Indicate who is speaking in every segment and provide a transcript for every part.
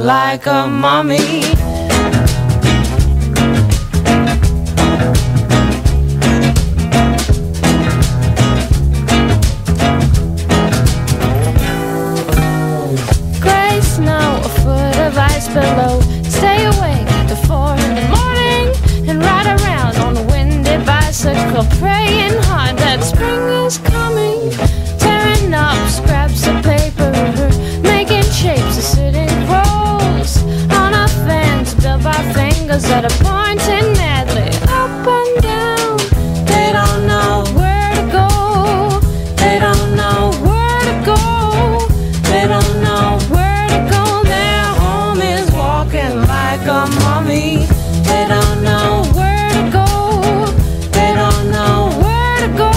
Speaker 1: like a mommy. Gray snow, a foot of ice below. Stay awake till 4 in the morning and ride around on a windy bicycle, praying hard that spring is coming. Tearing up scraps of paper, making shapes of sitting crows on a fence built by fingers that are pointing madly up and down. They don't know where to go. They don't know where to go. They don't know where to go. Their home is walking like a mommy. They don't know where to go. They don't know where to go.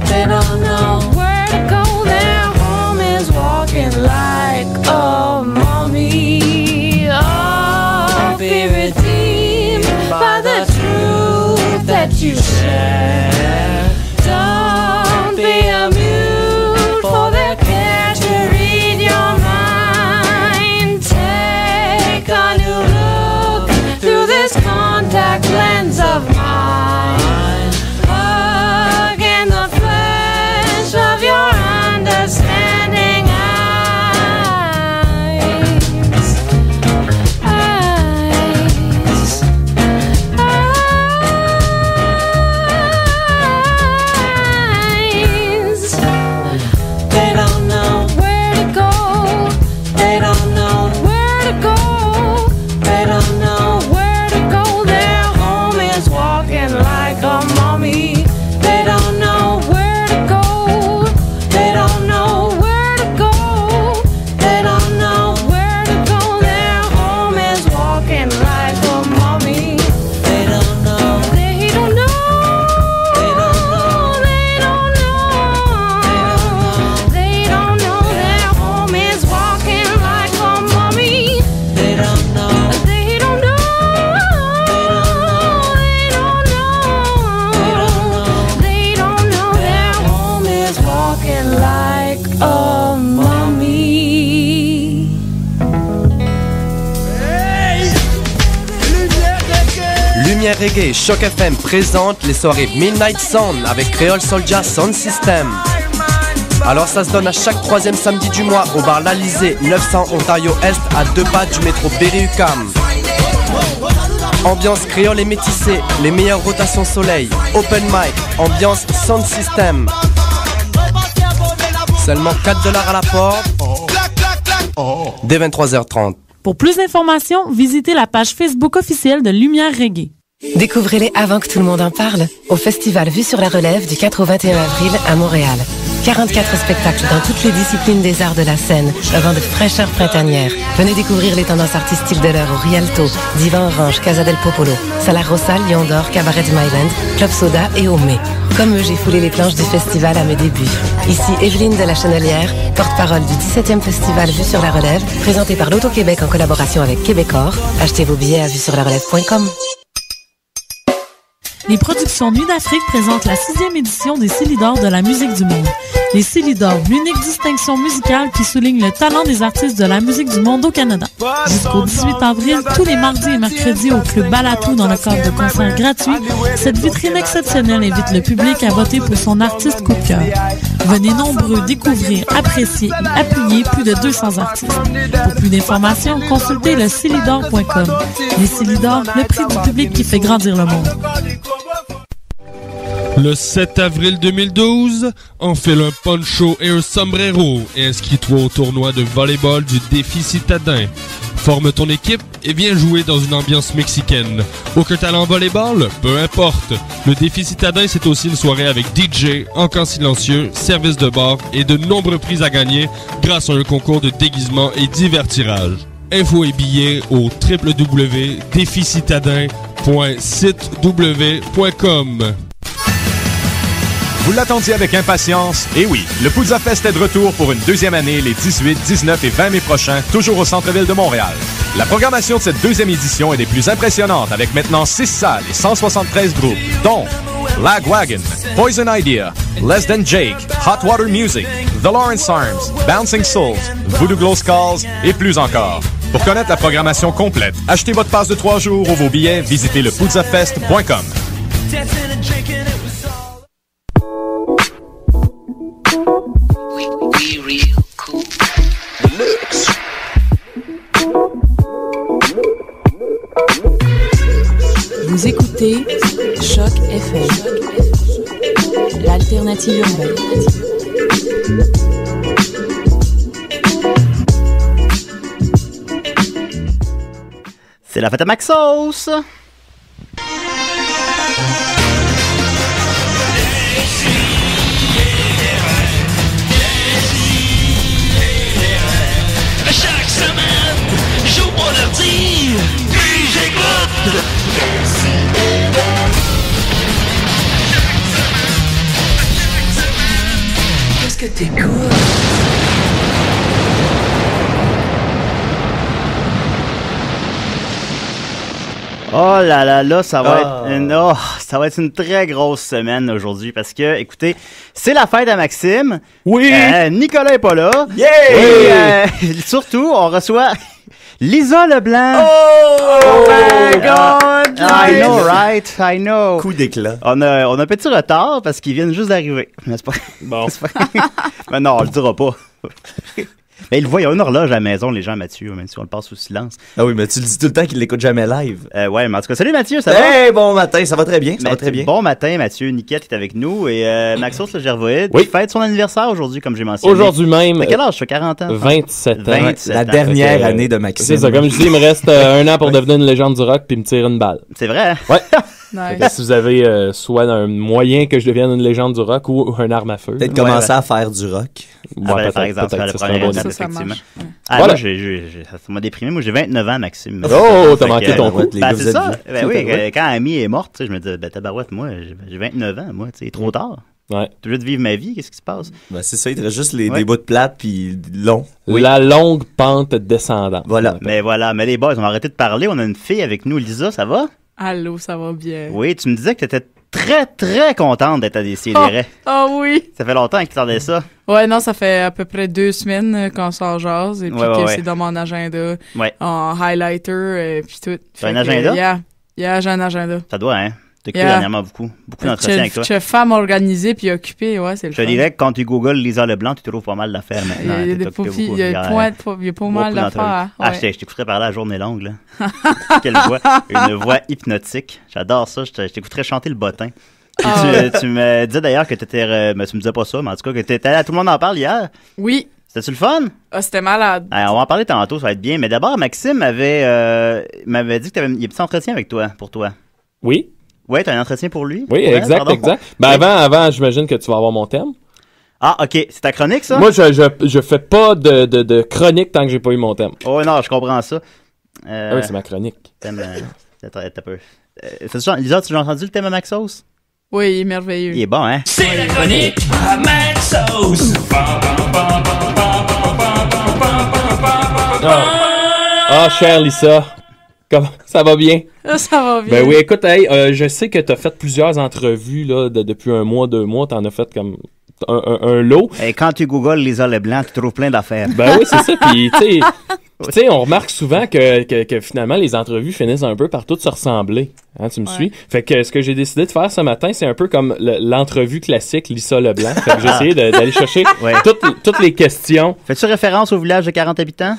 Speaker 1: They don't know where to go. Their home is walking like a mommy. Oh, be redeemed by the truth that you share. Don't be a mute for their care to read your mind. Take a new look through this contact lens of mine. Hug in the flesh of your understanding eyes. Eyes. Eyes. They don't know where to go. They don't know where to go. They don't know where to go. Their home is walking like a mommy. They don't know where to go. They don't know where to go. They don't know where to go. Their home is walking like a mommy. They don't know. They don't know. They don't know. They don't know. They don't know. Their home is walking like a mommy. They don't know. They don't know. They don't know. They don't know. Their home is walking like a mommy.
Speaker 2: Lumière Reggae, Choc FM présente les soirées Midnight Sound avec Creole Soulja Sound System. Alors ça se donne à chaque 3e samedi du mois au bar l'Alizé, 900 Ontario Est, à 2 pas du métro Berry-UQAM. Ambiance créole et métissée, les meilleures rotations soleil, open mic, ambiance sound system. Seulement 4 $ à la porte, dès 23h30.
Speaker 3: Pour plus d'informations, visitez la page Facebook officielle de Lumière Reggae.
Speaker 4: Découvrez-les avant que tout le monde en parle au Festival Vue sur la Relève du 4 au 21 avril à Montréal. 44 spectacles dans toutes les disciplines des arts de la scène, un vent de fraîcheur printanière. Venez découvrir les tendances artistiques de l'heure au Rialto, Divan Orange, Casa del Popolo, Sala Rossa, Lion d'Or, Cabaret du Myland, Club Soda et Omé. Comme eux, j'ai foulé les planches du festival à mes débuts. Ici Evelyne de la Chenelière, porte-parole du 17e Festival Vue sur la Relève, présenté par l'Auto-Québec en collaboration avec Québecor. Achetez vos billets à vuesurlarelève.com.
Speaker 3: Les productions Nuit d'Afrique présentent la 6e édition des Célidors de la musique du monde. Les Célidors, l'unique distinction musicale qui souligne le talent des artistes de la musique du monde au Canada. Jusqu'au 18 avril, tous les mardis et mercredis au Club Balatou dans le cadre de concerts gratuits, cette vitrine exceptionnelle invite le public à voter pour son artiste coup de cœur. Venez nombreux découvrir, apprécier et appuyer plus de 200 artistes. Pour plus d'informations, consultez le Célidor.com. Les Célidors, le prix du public qui fait grandir le monde.
Speaker 5: Le 7 avril 2012, enfile un poncho et un sombrero et inscris-toi au tournoi de volleyball du Défi Citadin. Forme ton équipe et viens jouer dans une ambiance mexicaine. Aucun talent en volleyball? Peu importe. Le Défi Citadin, c'est aussi une soirée avec DJ, encans silencieux, service de bar et de nombreux prix à gagner grâce à un concours de déguisement et divers tirages. Infos et billets au www.déficitadin.sitew.com.
Speaker 6: Vous l'attendiez avec impatience? Et oui, le Poudza Fest est de retour pour une 2e année les 18, 19 et 20 mai prochains, toujours au centre-ville de Montréal. La programmation de cette 2e édition est des plus impressionnantes avec maintenant 6 salles et 173 groupes, dont Lagwagon, Poison Idea, Less Than Jake, Hot Water Music, The Lawrence Arms, Bouncing Souls, Voodoo Glow Skulls et plus encore. Pour connaître la programmation complète, achetez votre passe de 3 jours ou vos billets, visitez lepuzzafest.com.
Speaker 7: Vous écoutez Choc FM, l'alternative urbaine.
Speaker 8: C'est la fête à Maxos!
Speaker 9: Chaque semaine, j'ouvre mon ordi, puis j'écoute. Qu'est-ce que t'écoutes?
Speaker 8: Oh là là là, ça va être une très grosse semaine aujourd'hui parce que, écoutez, c'est la fête à Maxime.
Speaker 10: Oui!
Speaker 8: Nicolas est pas là.
Speaker 10: Yeah!
Speaker 8: Et surtout, on reçoit Lisa Leblanc.
Speaker 10: Oh my God!
Speaker 8: I know, right? I know.
Speaker 10: Coup d'éclat.
Speaker 8: On a un petit retard parce qu'ils viennent juste d'arriver. Mais c'est pas...
Speaker 10: Bon.
Speaker 8: Mais non, on le dira pas. Mais il voit, il y a une horloge à la maison, les gens, Mathieu, même si on le passe sous silence.
Speaker 10: Ah oui, mais tu le dis tout le temps qu'il l'écoute jamais live.
Speaker 8: Ouais, mais en tout cas, salut Mathieu, ça va?
Speaker 10: Hey, bon matin, ça va très bien, ça va très bien.
Speaker 8: Bon matin, Mathieu, Niquette est avec nous et Maxos le Gervoïde
Speaker 11: Oui.
Speaker 8: fête son anniversaire aujourd'hui, comme j'ai mentionné.
Speaker 11: Aujourd'hui même.
Speaker 8: T'as quel âge? Tu as 40 ans?
Speaker 11: 27 ans.
Speaker 8: 27
Speaker 10: La
Speaker 8: ans.
Speaker 10: dernière année de Maxime.
Speaker 11: C'est ça, comme je dis, il me reste un an pour devenir une légende du rock puis me tirer une balle.
Speaker 8: C'est vrai?
Speaker 11: Ouais.
Speaker 3: Nice.
Speaker 11: Fait que si vous avez soit un moyen que je devienne une légende du rock ou un arme à feu.
Speaker 10: Peut-être commencer à faire du rock.
Speaker 8: Ah, ben, par exemple,
Speaker 11: peut-être,
Speaker 8: le
Speaker 11: ça serait
Speaker 8: premier
Speaker 11: un bon
Speaker 8: étape,
Speaker 11: idée.
Speaker 3: Ça
Speaker 8: effectivement.
Speaker 3: marche. Ouais.
Speaker 8: Ah,
Speaker 11: Voilà.
Speaker 8: moi, ça m'a déprimé. Moi, j'ai 29 ans, Maxime.
Speaker 11: Oh, t'as
Speaker 8: Fait
Speaker 11: manqué
Speaker 8: que,
Speaker 11: ton coup.
Speaker 10: Les
Speaker 8: Ben,
Speaker 10: gars, vous
Speaker 8: c'est
Speaker 10: êtes
Speaker 8: ça.
Speaker 10: vieux.
Speaker 8: Ben oui,
Speaker 11: Ouais.
Speaker 8: quand Amy est morte, tu sais, je me dis, ben tabarouette, moi, j'ai 29 ans, moi, tu sais, trop tard.
Speaker 11: Ouais.
Speaker 8: Tu veux de vivre ma vie, qu'est-ce qui se passe?
Speaker 10: Ben, c'est ça, il te reste juste
Speaker 8: Ouais.
Speaker 10: des bouts de plate puis longs.
Speaker 11: La longue pente descendante.
Speaker 10: Voilà.
Speaker 8: Mais voilà, mais les boys, on va arrêter de parler. On a une fille avec nous, Lisa, ça va?
Speaker 3: Allô, ça va bien?
Speaker 8: Oui, tu me disais que tu étais très, très contente d'être à Décideret.
Speaker 3: Oh oui!
Speaker 8: Ça fait longtemps que tu attendais ça.
Speaker 3: Ouais, non, ça fait à peu près 2 semaines qu'on s'en jase et puis
Speaker 8: Ouais,
Speaker 3: que
Speaker 8: ouais.
Speaker 3: c'est dans mon agenda,
Speaker 8: Ouais.
Speaker 3: en highlighter puis tout.
Speaker 8: T'as un
Speaker 3: Fait que,
Speaker 8: agenda?
Speaker 3: Yeah, j'ai un agenda.
Speaker 8: Ça doit, hein? T'as occupé
Speaker 3: Yeah.
Speaker 8: dernièrement beaucoup d'entretiens avec toi.
Speaker 3: Je suis femme organisée puis occupée, ouais, c'est le
Speaker 8: Je te
Speaker 3: fun.
Speaker 8: dirais que quand tu googles Lisa Leblanc, tu trouves pas mal d'affaires maintenant.
Speaker 3: Il y a
Speaker 8: T'es
Speaker 3: des
Speaker 8: occupé
Speaker 3: profils,
Speaker 8: beaucoup.
Speaker 3: il y a pas mal
Speaker 8: beaucoup
Speaker 3: d'affaires.
Speaker 8: d'entrevues. Ah,
Speaker 3: Ouais.
Speaker 8: je t'écouterais parler à la journée longue, là. Quelle voix. Une voix hypnotique. J'adore ça. Je t'écouterais chanter le bottin. Puis tu me disais d'ailleurs que t'étais... mais tu me disais pas ça, mais en tout cas que t'étais à Tout le monde en parle hier.
Speaker 3: Oui.
Speaker 8: C'était-tu le fun?
Speaker 3: Ah, c'était malade.
Speaker 8: On va en parler tantôt, ça va être bien. Mais d'abord, Maxime m'avait dit que t'avais un petit entretien avec toi, pour toi.
Speaker 11: Oui.
Speaker 8: Ouais, t'as un entretien pour lui?
Speaker 11: Oui,
Speaker 8: Ouais,
Speaker 11: exact,
Speaker 8: pardon.
Speaker 11: exact. Ben avant, j'imagine que tu vas avoir mon thème.
Speaker 8: Ah, ok. C'est ta chronique, ça?
Speaker 11: Moi, je fais pas de chronique tant que j'ai pas eu mon thème.
Speaker 8: Oh non, je comprends ça.
Speaker 11: Ah oui, c'est ma chronique.
Speaker 8: Thème, attends un peu. Lisa, tu as entendu le thème à Maxos?
Speaker 3: Oui, il est merveilleux.
Speaker 8: Il est bon, hein?
Speaker 9: C'est la chronique à Maxos.
Speaker 11: Ah, chère Lisa, comment ça va bien?
Speaker 3: Ça va bien.
Speaker 11: Ben oui, écoute, hey, je sais que t'as fait plusieurs entrevues là depuis 1 mois, 2 mois, t'en as fait comme un lot.
Speaker 8: Et quand tu googles Lisa Leblanc, tu trouves plein d'affaires.
Speaker 11: Ben oui, c'est ça. Puis tu sais, on remarque souvent que finalement les entrevues finissent un peu par toutes se ressembler. Hein, tu me suis? Fait que ce que j'ai décidé de faire ce matin, c'est un peu comme l'entrevue classique Lisa Leblanc. Fait que j'ai essayé d'aller chercher
Speaker 8: Ouais.
Speaker 11: toutes les questions.
Speaker 8: Fais-tu référence au village de 40 habitants?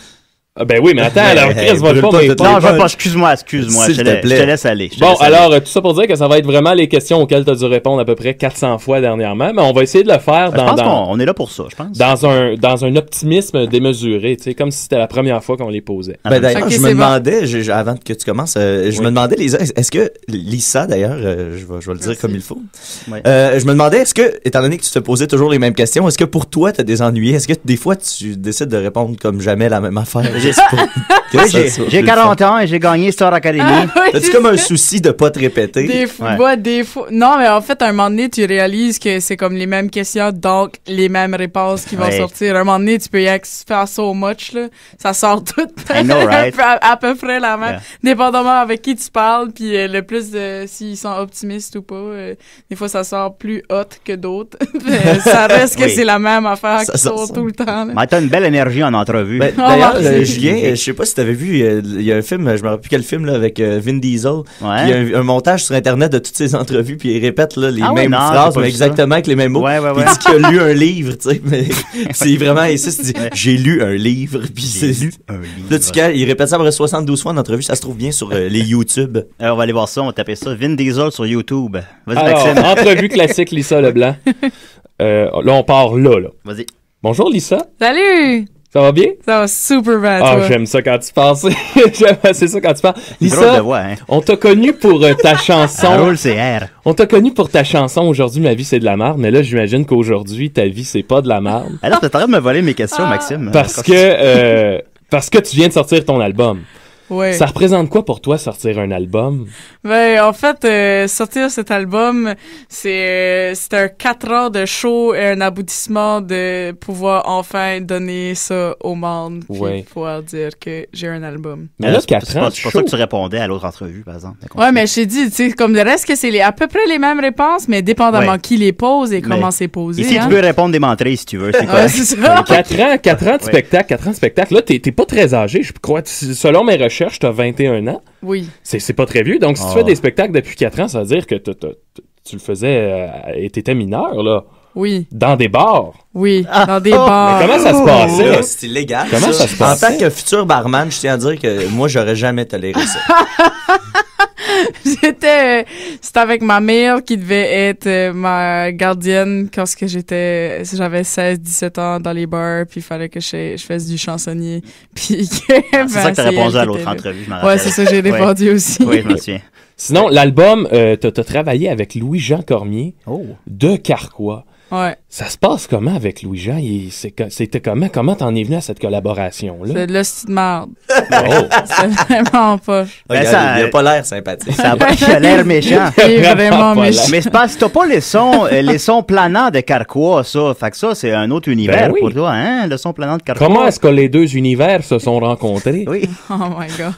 Speaker 11: Ah, ben oui, mais attends, alors Chris va
Speaker 10: brûle
Speaker 11: pas
Speaker 10: pas
Speaker 11: mes
Speaker 10: toute
Speaker 11: points.
Speaker 8: Non, je veux pas. Excuse-moi.
Speaker 10: S'il
Speaker 8: Je
Speaker 10: te plaît.
Speaker 8: te laisse aller.
Speaker 11: Bon, alors, tout ça pour dire que ça va être vraiment les questions auxquelles tu as dû répondre à peu près 400 fois dernièrement, mais on va essayer de le faire
Speaker 8: Je pense qu'on est là pour ça, je pense.
Speaker 11: dans un optimisme démesuré, tu sais, comme si c'était la première fois qu'on les posait.
Speaker 10: Ben d'ailleurs,
Speaker 3: Ok,
Speaker 10: je
Speaker 3: c'est
Speaker 10: me
Speaker 3: bon.
Speaker 10: demandais, avant que tu commences, je me demandais, Lisa, est-ce que Lisa, d'ailleurs, je vais le dire comme il faut,
Speaker 8: Ouais.
Speaker 10: je me demandais, est-ce que, étant donné que tu te posais toujours les mêmes questions, est-ce que pour toi, t'as des ennuis? Est-ce que des fois, tu décides de répondre comme jamais la même affaire? Juste pour que
Speaker 8: Oui,
Speaker 10: ça soit
Speaker 8: j'ai
Speaker 10: plus
Speaker 8: 40 ans et j'ai gagné Star Academy.
Speaker 3: Ah, oui,
Speaker 10: T'as-tu
Speaker 3: c'est
Speaker 10: comme un
Speaker 3: ça.
Speaker 10: souci de pas te répéter?
Speaker 3: Des fois,
Speaker 8: Ouais.
Speaker 3: des fois. Non, mais en fait, à un moment donné, tu réalises que c'est comme les mêmes questions, donc les mêmes réponses qui vont
Speaker 8: Ouais.
Speaker 3: sortir. À un moment donné, tu peux y faire so much, là. Ça sort tout
Speaker 8: I know, right?
Speaker 3: à peu près la même.
Speaker 8: Yeah.
Speaker 3: Dépendamment avec qui tu parles, puis le plus de s'ils sont optimistes ou pas. Des fois, ça sort plus hot que d'autres. Mais ça reste que
Speaker 8: Oui.
Speaker 3: c'est la même affaire
Speaker 10: Ça
Speaker 3: qui
Speaker 10: sort
Speaker 3: sort tout le temps, là.
Speaker 8: Mais t'as une belle énergie en entrevue.
Speaker 10: Ben,
Speaker 3: Oh,
Speaker 10: d'ailleurs,
Speaker 3: merci.
Speaker 10: Julien, je sais pas si t'avais vu, il y a un film, je me rappelle plus quel film, là, avec Vin Diesel.
Speaker 8: Ouais.
Speaker 10: Puis il y a un montage sur Internet de toutes ses entrevues, puis il répète là, les
Speaker 8: Ah ouais,
Speaker 10: mêmes
Speaker 8: non,
Speaker 10: phrases,
Speaker 8: j'ai pas
Speaker 10: mais
Speaker 8: vu ça.
Speaker 10: exactement avec les mêmes mots.
Speaker 8: Ouais, ouais,
Speaker 10: Puis
Speaker 8: ouais.
Speaker 10: il dit qu'il a lu un livre, tu sais, mais c'est vraiment, et ça, dit, j'ai lu un livre, puis c'est...
Speaker 8: un livre.
Speaker 10: Là, il répète ça après 72 fois en entrevue, ça se trouve bien sur les YouTube.
Speaker 8: Alors, on va aller voir ça, on va taper ça. Vin Diesel sur YouTube. Vas-y,
Speaker 11: Alors,
Speaker 8: Maxime.
Speaker 11: entrevue classique, Lisa Leblanc. Là, on part là.
Speaker 8: Vas-y.
Speaker 11: Bonjour, Lisa.
Speaker 12: Salut!
Speaker 11: Ça va bien?
Speaker 12: Ça va super bien,
Speaker 11: Ah,
Speaker 12: toi.
Speaker 11: j'aime ça quand tu parles. J'aime assez ça quand tu parles.
Speaker 8: Drôle
Speaker 11: Lisa,
Speaker 8: de voix, hein.
Speaker 11: on t'a connu pour ta chanson.
Speaker 8: Roule CR.
Speaker 11: On t'a connu pour ta chanson Aujourd'hui, ma vie, c'est de la merde. Mais là, j'imagine qu'aujourd'hui, ta vie, c'est pas de la merde.
Speaker 8: Alors, t'es en train de me voler mes questions, Maxime.
Speaker 11: Parce que tu viens de sortir ton album.
Speaker 12: Ouais.
Speaker 11: Ça représente quoi pour toi, sortir un album?
Speaker 12: Ben, en fait, sortir cet album, c'est un 4 ans de show et un aboutissement de pouvoir enfin donner ça au monde, puis
Speaker 11: Ouais.
Speaker 12: pouvoir dire que j'ai un album.
Speaker 11: Mais là,
Speaker 8: c'est
Speaker 11: 4 ans,
Speaker 8: pas ça que tu répondais à l'autre entrevue, par exemple.
Speaker 12: Ouais, mais je t'ai dit, tu sais, comme le reste, que c'est à peu près les mêmes réponses, mais dépendamment
Speaker 8: Ouais.
Speaker 12: qui les pose et comment
Speaker 8: Mais
Speaker 12: c'est posé.
Speaker 8: Ici,
Speaker 12: hein.
Speaker 8: tu peux répondre des menteries si tu veux. C'est quoi?
Speaker 12: Ouais, c'est ça.
Speaker 11: 4 ans de spectacle. Là, t'es pas très âgé, je crois. Selon mes recherches, t'as 21 ans.
Speaker 12: Oui.
Speaker 11: C'est pas très vieux. Donc, si tu fais des spectacles depuis 4 ans, ça veut dire que tu le faisais et t'étais mineur, là.
Speaker 12: Oui.
Speaker 11: Dans des bars.
Speaker 12: Oui, dans des bars.
Speaker 11: Mais comment ça se passait?
Speaker 10: Là, c'est illégal.
Speaker 11: Comment ça se passait?
Speaker 10: En tant que futur barman, je tiens à dire que moi, j'aurais jamais toléré ça.
Speaker 12: C'était avec ma mère qui devait être ma gardienne quand j'avais 16-17 ans dans les bars, puis il fallait que je fasse du chansonnier. Puis
Speaker 8: c'est ça que t'as répondu à l'autre entrevue, je m'en rappelle.
Speaker 12: Ouais, c'est ça que j'ai répondu aussi.
Speaker 8: Oui, je me souviens.
Speaker 11: Sinon, l'album, t'as travaillé avec Louis-Jean Cormier de Carquois.
Speaker 12: Ouais.
Speaker 11: Ça se passe comment avec Louis-Jean? C'était comment? Comment t'en es venu à cette collaboration-là?
Speaker 12: C'est de l'hostie de merde.
Speaker 11: Oh.
Speaker 12: C'est vraiment poche.
Speaker 10: Ben,
Speaker 8: ça,
Speaker 10: il a pas l'air sympathique.
Speaker 8: Ça a l'air méchant.
Speaker 12: Il est vraiment méchant.
Speaker 8: Mais c'est parce que t'as pas les sons planants de Carquois, ça. Fait que ça, c'est un autre univers
Speaker 11: Ben oui.
Speaker 8: pour toi, hein? Le son planant de Carquois.
Speaker 11: Comment est-ce que les deux univers se sont rencontrés?
Speaker 8: Oui.
Speaker 12: Oh my God.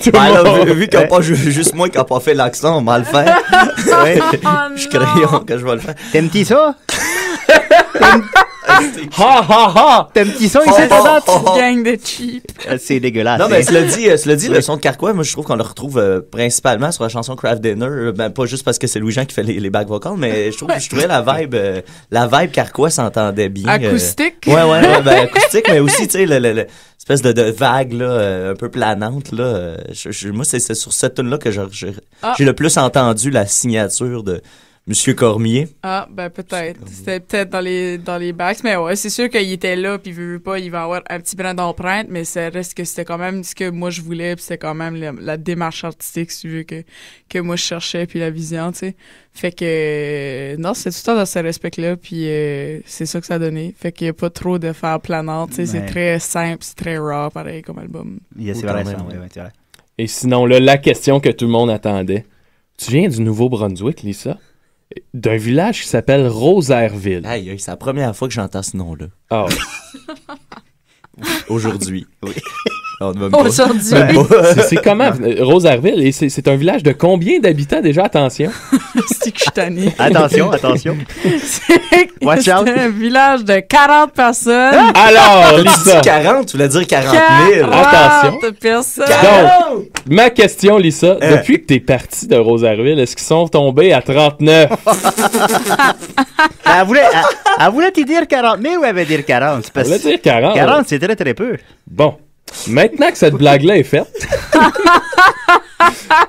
Speaker 11: Tout
Speaker 10: Ben
Speaker 11: le
Speaker 10: là,
Speaker 11: monde.
Speaker 10: vu qu'il n'y a pas juste moi qui n'a pas fait l'accent, on va le faire.
Speaker 8: Ouais.
Speaker 10: Je crayon que je vais le faire.
Speaker 8: T'aimes-tu ça?
Speaker 11: Ha ha ha!
Speaker 8: T'aimes-tu ça ici, ta date?
Speaker 12: Gang de cheap.
Speaker 8: C'est dégueulasse.
Speaker 10: Non, mais cela dit, le son de Carquois, moi, je trouve qu'on le retrouve principalement sur la chanson Craft Dinner. Ben, pas juste parce que c'est Louis-Jean qui fait les back vocals, mais je trouvais la vibe Carquois s'entendait bien.
Speaker 12: Acoustique.
Speaker 10: Ouais, ben, acoustique, mais aussi, tu sais, l'espèce de vague, là, un peu planante, là. Moi, c'est sur cette tune-là que j'ai le plus entendu la signature de Monsieur Cormier.
Speaker 12: Ah, ben peut-être. C'était peut-être dans les backs, mais ouais, c'est sûr qu'il était là, puis veut pas, il va avoir un petit brin d'empreinte, mais ça reste que c'était quand même ce que moi je voulais, puis c'était quand même la démarche artistique, si tu veux, que moi je cherchais, puis la vision, tu sais. Fait que, non, c'est tout le temps dans ce respect-là, puis c'est ça que ça a donné. Fait qu'il y a pas trop de faire planante, tu sais, c'est très simple, c'est très raw, pareil, comme album.
Speaker 8: C'est vrai, ça, ouais, c'est vrai.
Speaker 11: Et sinon, là, la question que tout le monde attendait. Tu viens du Nouveau-Brunswick, Lisa? D'un village qui s'appelle Rosaireville.
Speaker 10: Aïe, c'est la première fois que j'entends ce nom-là.
Speaker 11: Ah.
Speaker 10: Aujourd'hui. Oui.
Speaker 12: Aujourd'hui.
Speaker 11: C'est comment Rosaireville? Et c'est un village de combien d'habitants déjà? Attention.
Speaker 12: C'est que je suis tanné.
Speaker 8: Attention. Watch out.
Speaker 12: C'est un village de 40 personnes.
Speaker 11: Alors,
Speaker 10: Tu
Speaker 11: Lisa.
Speaker 10: dis 40, tu voulais dire 40 000.
Speaker 11: Attention.
Speaker 12: 40 personnes.
Speaker 11: Donc, ma question, Lisa, depuis que t'es parti de Rosaireville, est-ce qu'ils sont tombés à 39?
Speaker 8: Elle voulait te dire 40 000 ou elle veut dire 40?
Speaker 11: Elle voulait dire 40.
Speaker 8: 40, c'est très, très peu.
Speaker 11: Bon. Maintenant que cette blague-là est faite,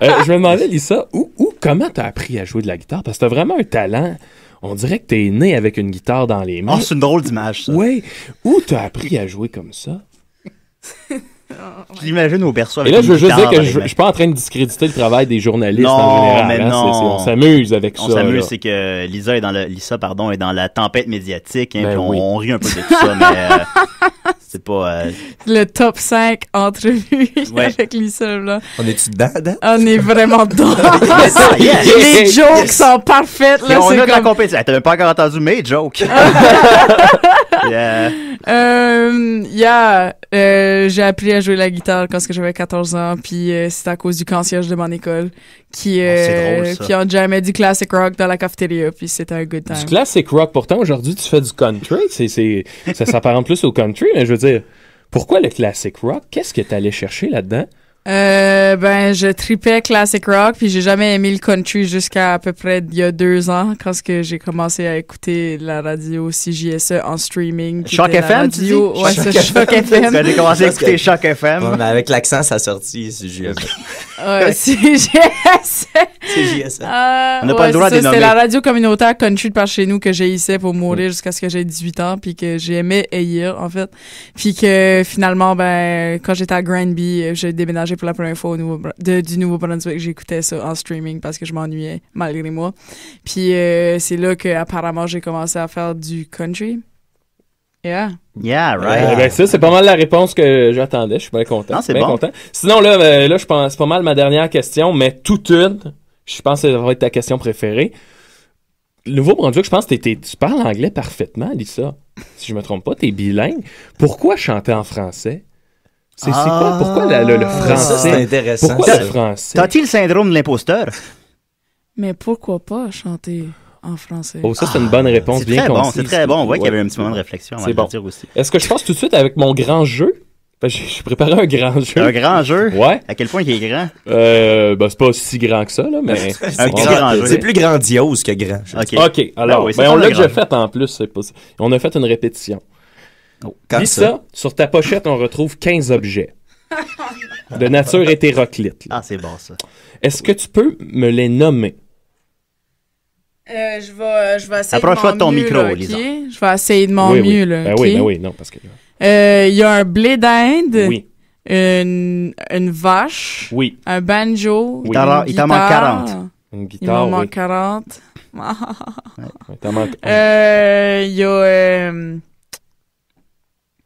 Speaker 11: je me demandais, Lisa, comment t'as appris à jouer de la guitare? Parce que t'as vraiment un talent. On dirait que t'es né avec une guitare dans les mains.
Speaker 8: Oh, c'est une drôle d'image, ça.
Speaker 11: Oui. Où t'as appris à jouer comme ça?
Speaker 8: Je l'imagine au berceau
Speaker 11: Et
Speaker 8: avec
Speaker 11: là, je veux
Speaker 8: une
Speaker 11: juste dire
Speaker 8: guitare
Speaker 11: que
Speaker 8: dans
Speaker 11: je
Speaker 8: les
Speaker 11: suis pas en train de discréditer le travail des journalistes
Speaker 8: Non,
Speaker 11: en général.
Speaker 8: mais
Speaker 11: hein.
Speaker 8: non.
Speaker 11: On s'amuse avec ça.
Speaker 8: On s'amuse,
Speaker 11: là.
Speaker 8: c'est que Lisa est dans la tempête médiatique, hein,
Speaker 11: Ben
Speaker 8: puis
Speaker 11: oui.
Speaker 8: on rit un peu de tout ça, mais c'est pas...
Speaker 12: Le top 5 entrevues
Speaker 8: Ouais.
Speaker 12: avec Lisa Leblanc.
Speaker 10: On est-tu dedans?
Speaker 12: On est vraiment dedans.
Speaker 8: Yes.
Speaker 12: Les jokes sont parfaites.
Speaker 8: Puis
Speaker 12: Là,
Speaker 8: on
Speaker 12: c'est
Speaker 8: a de la
Speaker 12: comme...
Speaker 8: compétition. T'as même pas encore entendu mes jokes. Yeah.
Speaker 12: J'ai appris à jouer la guitare quand j'avais 14 ans, puis c'était à cause du concierge de mon école
Speaker 8: c'est drôle, ça.
Speaker 12: qui ont jamais du classic rock dans la cafétéria, puis c'était un good
Speaker 11: Du
Speaker 12: time.
Speaker 11: classic rock. Pourtant, aujourd'hui, tu fais du country. Ça s'apparente plus au country, mais je veux dire, Pourquoi le classic rock? Qu'est-ce que t'allais chercher là-dedans?
Speaker 12: Ben, je tripais classic rock, puis j'ai jamais aimé le country jusqu'à à peu près il y a 2 ans, quand j'ai commencé à écouter la radio CJSE en streaming.
Speaker 8: Choc FM, tu dis?
Speaker 12: Ouais, c'est Choc FM.
Speaker 8: J'ai commencé à écouter Choc FM.
Speaker 10: Ouais, mais avec l'accent, ça a sorti CJSE.
Speaker 12: CJSE.
Speaker 10: CJSE.
Speaker 8: On n'a pas le droit de les nommer.
Speaker 12: C'était la radio communautaire country de par chez nous que j'ai hissé pour mourir jusqu'à ce que j'ai 18 ans, puis que j'aimais haïr, en fait. Puis que finalement, ben, quand j'étais à Granby, j'ai déménagé pour la première fois du Nouveau-Brunswick, j'écoutais ça en streaming parce que je m'ennuyais malgré moi. Puis c'est là que apparemment j'ai commencé à faire du country. Yeah,
Speaker 8: right.
Speaker 11: Ben ça, c'est pas mal la réponse que j'attendais. Je suis bien content.
Speaker 8: Non, c'est
Speaker 11: bien
Speaker 8: bon.
Speaker 11: Content. Sinon, là, je pense c'est pas mal ma dernière question, mais toute une. Je pense que ça va être ta question préférée. Le Nouveau-Brunswick, je pense que tu parles anglais parfaitement, Lisa. Si je me trompe pas, t'es bilingue. Pourquoi chanter en français? C'est quoi? Pourquoi le français?
Speaker 10: Ça, c'est intéressant.
Speaker 11: Pourquoi le français?
Speaker 8: T'as-tu le syndrome de l'imposteur?
Speaker 12: Mais pourquoi pas chanter en français?
Speaker 11: Oh, ça, c'est une bonne réponse bien concise.
Speaker 8: C'est très bon. On voit qu'il y avait un petit moment de réflexion.
Speaker 11: C'est bon.
Speaker 8: Dire aussi.
Speaker 11: Est-ce que je passe tout de suite avec mon grand jeu? J'ai préparé un grand jeu.
Speaker 8: Un grand jeu?
Speaker 11: Ouais.
Speaker 8: À quel point il est grand?
Speaker 11: Ben, c'est pas aussi grand que ça, là, mais...
Speaker 8: un grand jeu.
Speaker 10: C'est plus grandiose que grand.
Speaker 11: OK. Alors,
Speaker 8: oui,
Speaker 11: on l'a déjà fait en plus. On a fait une répétition. Dis ça, sur ta pochette, on retrouve 15 objets. De nature hétéroclite.
Speaker 8: Ah, c'est bon, ça.
Speaker 11: Est-ce que tu peux me les nommer?
Speaker 12: Je vais essayer
Speaker 8: Approche-toi
Speaker 12: de
Speaker 8: ton
Speaker 12: mieux,
Speaker 8: micro,
Speaker 12: là,
Speaker 8: Lisa.
Speaker 12: Je vais essayer de mon mieux, là.
Speaker 11: Ben
Speaker 12: okay?
Speaker 11: oui, non, parce que...
Speaker 12: Il y a un blé d'Inde.
Speaker 11: Oui.
Speaker 12: Une vache.
Speaker 11: Oui.
Speaker 12: Un banjo.
Speaker 8: Oui. Il t'en manque 40.
Speaker 11: Une guitare,
Speaker 12: il m'en manque 40.
Speaker 11: Il t'en manque
Speaker 12: il y a...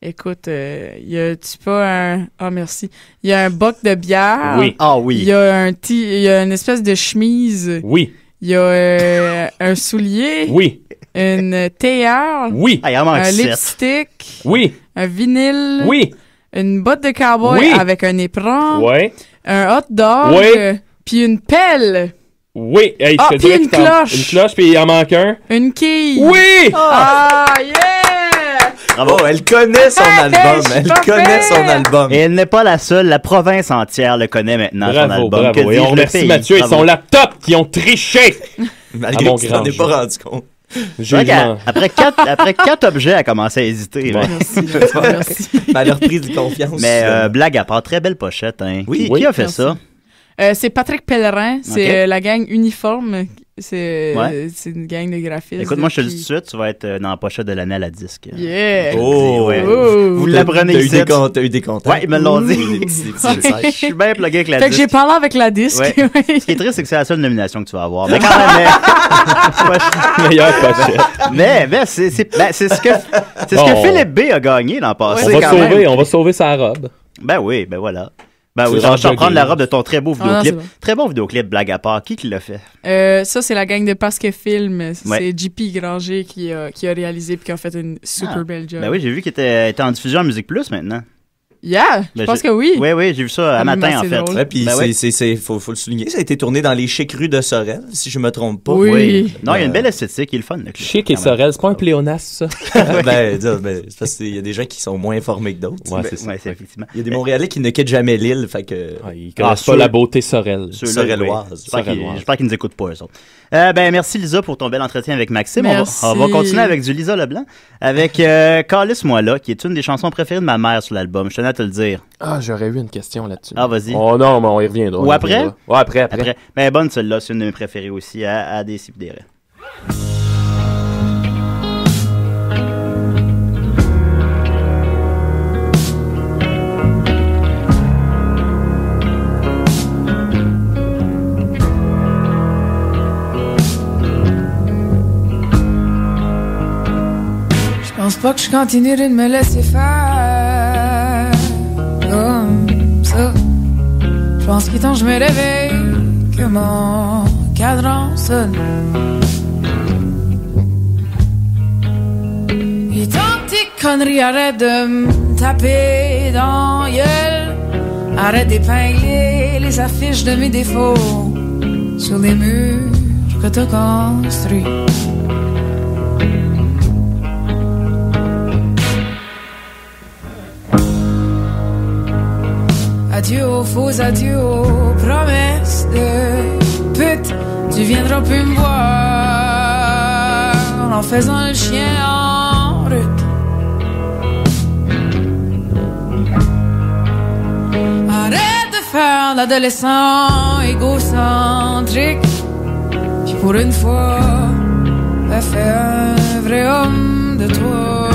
Speaker 12: Écoute, y a-tu pas un... Ah, merci. Il y a un boc de bière.
Speaker 11: Oui.
Speaker 8: Ah oui.
Speaker 12: Il y a une espèce de chemise.
Speaker 11: Oui.
Speaker 12: Il y a un soulier.
Speaker 11: Oui.
Speaker 12: Une théière.
Speaker 11: Oui.
Speaker 8: Ah, il en manque
Speaker 12: un
Speaker 8: 7.
Speaker 12: lipstick.
Speaker 11: Oui.
Speaker 12: Un vinyle.
Speaker 11: Oui.
Speaker 12: Une botte de cowboy
Speaker 11: Oui.
Speaker 12: avec un éperon.
Speaker 11: Ouais.
Speaker 12: Un hot dog.
Speaker 11: Oui.
Speaker 12: Puis une pelle.
Speaker 11: Oui. Hey,
Speaker 12: Ah,
Speaker 11: je te
Speaker 12: puis
Speaker 11: dirais
Speaker 12: une
Speaker 11: que t'en-
Speaker 12: cloche.
Speaker 11: Une cloche, puis il en manque un.
Speaker 12: Une quille.
Speaker 11: Oui!
Speaker 12: Ah, yeah!
Speaker 8: Bravo.
Speaker 10: Oh, elle connaît son
Speaker 12: Hey,
Speaker 10: album.
Speaker 12: je suis
Speaker 10: Elle
Speaker 12: pas
Speaker 10: connaît
Speaker 12: faite.
Speaker 10: son album.
Speaker 8: Et elle n'est pas la seule. La province entière le connaît maintenant, son
Speaker 11: Bravo,
Speaker 8: album.
Speaker 11: bravo.
Speaker 8: Que
Speaker 11: Et
Speaker 8: dis-je,
Speaker 11: on
Speaker 8: le
Speaker 11: remercie
Speaker 8: pays.
Speaker 11: Mathieu et
Speaker 8: Bravo.
Speaker 11: son laptop qui ont triché.
Speaker 10: Malgré
Speaker 11: à mon
Speaker 10: que tu
Speaker 11: grand
Speaker 10: t'en es
Speaker 11: jeu.
Speaker 10: pas rendu compte.
Speaker 8: C'est vrai
Speaker 11: Jugement.
Speaker 8: qu'après après 4 objets, elle a commencé à hésiter. là.
Speaker 12: Merci.
Speaker 10: Mais elle a repris de confiance.
Speaker 8: Mais blague à part, très belle pochette. Hein.
Speaker 10: Oui.
Speaker 8: Qui a fait
Speaker 12: Merci.
Speaker 8: ça?
Speaker 12: C'est Patrick Pellerin. C'est
Speaker 8: Ok.
Speaker 12: la gang Uniforme. C'est
Speaker 8: Ouais.
Speaker 12: c'est une gang de graphistes.
Speaker 8: Écoute, moi, je te le
Speaker 12: qui-
Speaker 8: dis tout de suite, tu vas être dans la pochette de l'année à la disque.
Speaker 12: Yeah!
Speaker 10: Oh,
Speaker 8: Ouais.
Speaker 12: Oh.
Speaker 8: Vous l'apprenez
Speaker 10: T'as eu
Speaker 8: ici.
Speaker 10: t'as eu des contacts.
Speaker 8: Ouais, ils me l'ont dit.
Speaker 10: Des petits messages.
Speaker 8: Je suis bien plugué avec la
Speaker 12: Fait que
Speaker 8: disque.
Speaker 12: j'ai parlé avec la disque.
Speaker 8: Ouais.
Speaker 12: ouais.
Speaker 8: Ce qui est triste, c'est que c'est la seule nomination que tu vas avoir. Mais quand même,
Speaker 11: Meilleure pochette.
Speaker 8: mais c'est ce que
Speaker 11: Bon.
Speaker 8: Philippe B a gagné l'an passé.
Speaker 11: On va
Speaker 8: quand même.
Speaker 11: on va sauver sa robe.
Speaker 8: Ben oui, ben voilà. Ben oui,
Speaker 11: C'est
Speaker 8: je vais
Speaker 11: genre
Speaker 8: prendre la
Speaker 11: jogging.
Speaker 8: robe de ton très beau
Speaker 12: Ah, non,
Speaker 8: vidéoclip.
Speaker 12: c'est bon.
Speaker 8: Très bon vidéoclip, blague à part. Qui l'a fait?
Speaker 12: Ça, c'est la gang de Parce que Film.
Speaker 8: Ouais.
Speaker 12: C'est JP Granger qui a réalisé puis qui a fait une super belle job.
Speaker 8: Ben oui, j'ai vu qu'il était en diffusion à Musique Plus maintenant.
Speaker 12: Yeah! Je
Speaker 8: Ben,
Speaker 12: pense que oui.
Speaker 8: Oui, oui, j'ai vu ça à
Speaker 12: Ah,
Speaker 8: matin,
Speaker 12: mais
Speaker 8: en
Speaker 12: c'est
Speaker 8: fait.
Speaker 12: drôle.
Speaker 10: Ouais, puis
Speaker 8: Ben oui.
Speaker 10: faut le souligner, ça a été tourné dans les chics rues de Sorel, si je me trompe pas.
Speaker 12: Oui.
Speaker 8: Non, il y a une belle esthétique, il est le fun. Le clip,
Speaker 11: Chic et
Speaker 8: quand même.
Speaker 11: Sorel, c'est pas un pléonasme, ça?
Speaker 10: C'est parce qu'il y a des gens qui sont moins informés que d'autres.
Speaker 11: Ouais,
Speaker 8: Ben,
Speaker 11: c'est ça.
Speaker 8: ouais, c'est effectivement.
Speaker 10: Il y a des Montréalais qui ne quittent jamais l'île, fait que...
Speaker 11: Ah, ils connaissent
Speaker 8: ceux-
Speaker 11: pas la beauté Sorel.
Speaker 8: Ceux-là,
Speaker 10: Sorelloise.
Speaker 8: oui.
Speaker 11: Sorelloise.
Speaker 8: J'espère qu'ils nous écoutent pas, eux autres. Ben, merci Lisa pour ton bel entretien avec Maxime.
Speaker 12: Merci.
Speaker 8: On va continuer avec du Lisa Leblanc, avec Calisse-moi là, qui est une des chansons préférées de ma mère sur l'album. Je tenais à te le dire.
Speaker 11: Ah, j'aurais eu une question là-dessus.
Speaker 8: Ah, vas-y.
Speaker 11: Oh non, mais on y reviendra.
Speaker 8: Ou
Speaker 11: on y
Speaker 8: après?
Speaker 11: reviendra. Ouais, après.
Speaker 8: Après. Ben, bonne celle-là, c'est une de mes préférées aussi, à Décideret.
Speaker 13: Je pense pas que je continuerai de me laisser faire comme ça. Je pense qu'il est temps que je me réveille, que mon cadran sonne. Et tant que tes conneries, arrête de me taper dans la gueule. Arrête d'épingler les affiches de mes défauts sur les murs que t'as construits. aux faux adieux, aux promesses de pute. Tu viendras plus me voir en faisant le chien en route. Arrête de faire l'adolescent égocentrique. Puis pour une fois, fais un vrai homme de toi.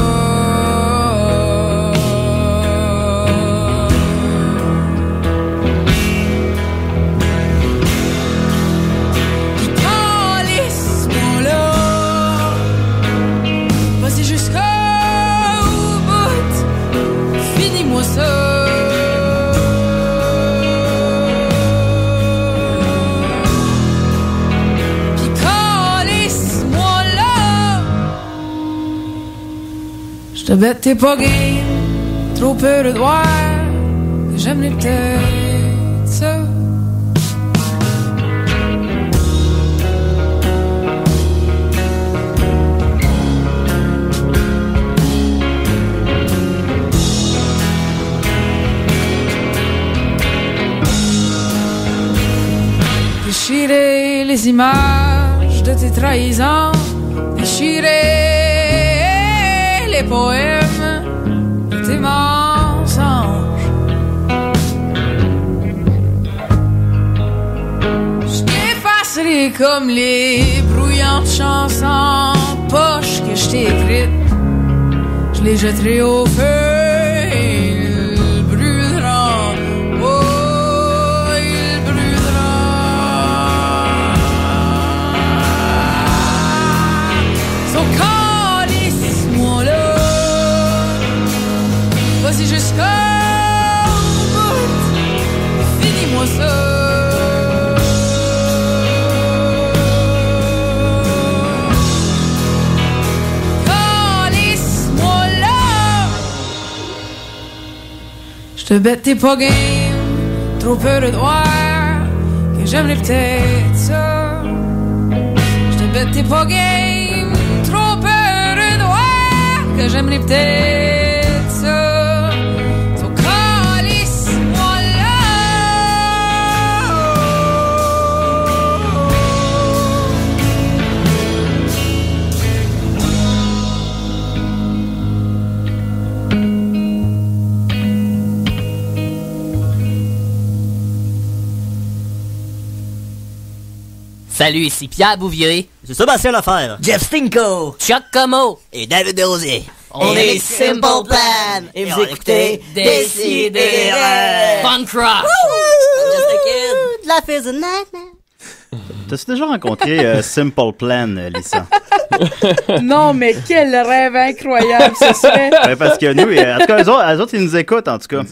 Speaker 13: Je bête, t'es pas game, trop peu de voir, que j'aime les peut-être ça. Déchirer les images de tes trahisons, déchirer les poèmes de tes mensonges. Je t'effacerai comme les brouillantes chansons poches que je t'ai écrites. Je les jetterai au feu et ils brûleront. Oh, ils brûleront. So calisse-moi là. Vas-y jusqu'au bout, finis-moi ça. Calisse-moi là. J'te bête, t'es pas game, trop peu de droits, que j'aimerais peut-être ça. J'te bête, t'es pas game, trop peu de droits, que j'aimerais peut-être ça.
Speaker 14: Salut, ici Pierre Bouvier.
Speaker 15: C'est Sébastien Lefebvre.
Speaker 14: Jeff Stinko. Chuck Como.
Speaker 15: Et David Desrosiers.
Speaker 14: On est Simple Plan.
Speaker 15: Et vous écoutez
Speaker 14: Décidérez. Funk Rock.
Speaker 15: Just a kid. Life is a nightmare.
Speaker 8: T'as-tu déjà rencontré Simple Plan, Lisa?
Speaker 12: Non, mais quel rêve incroyable ce serait!
Speaker 8: Ouais, parce que nous, en tout cas, eux autres, ils nous écoutent, en tout cas.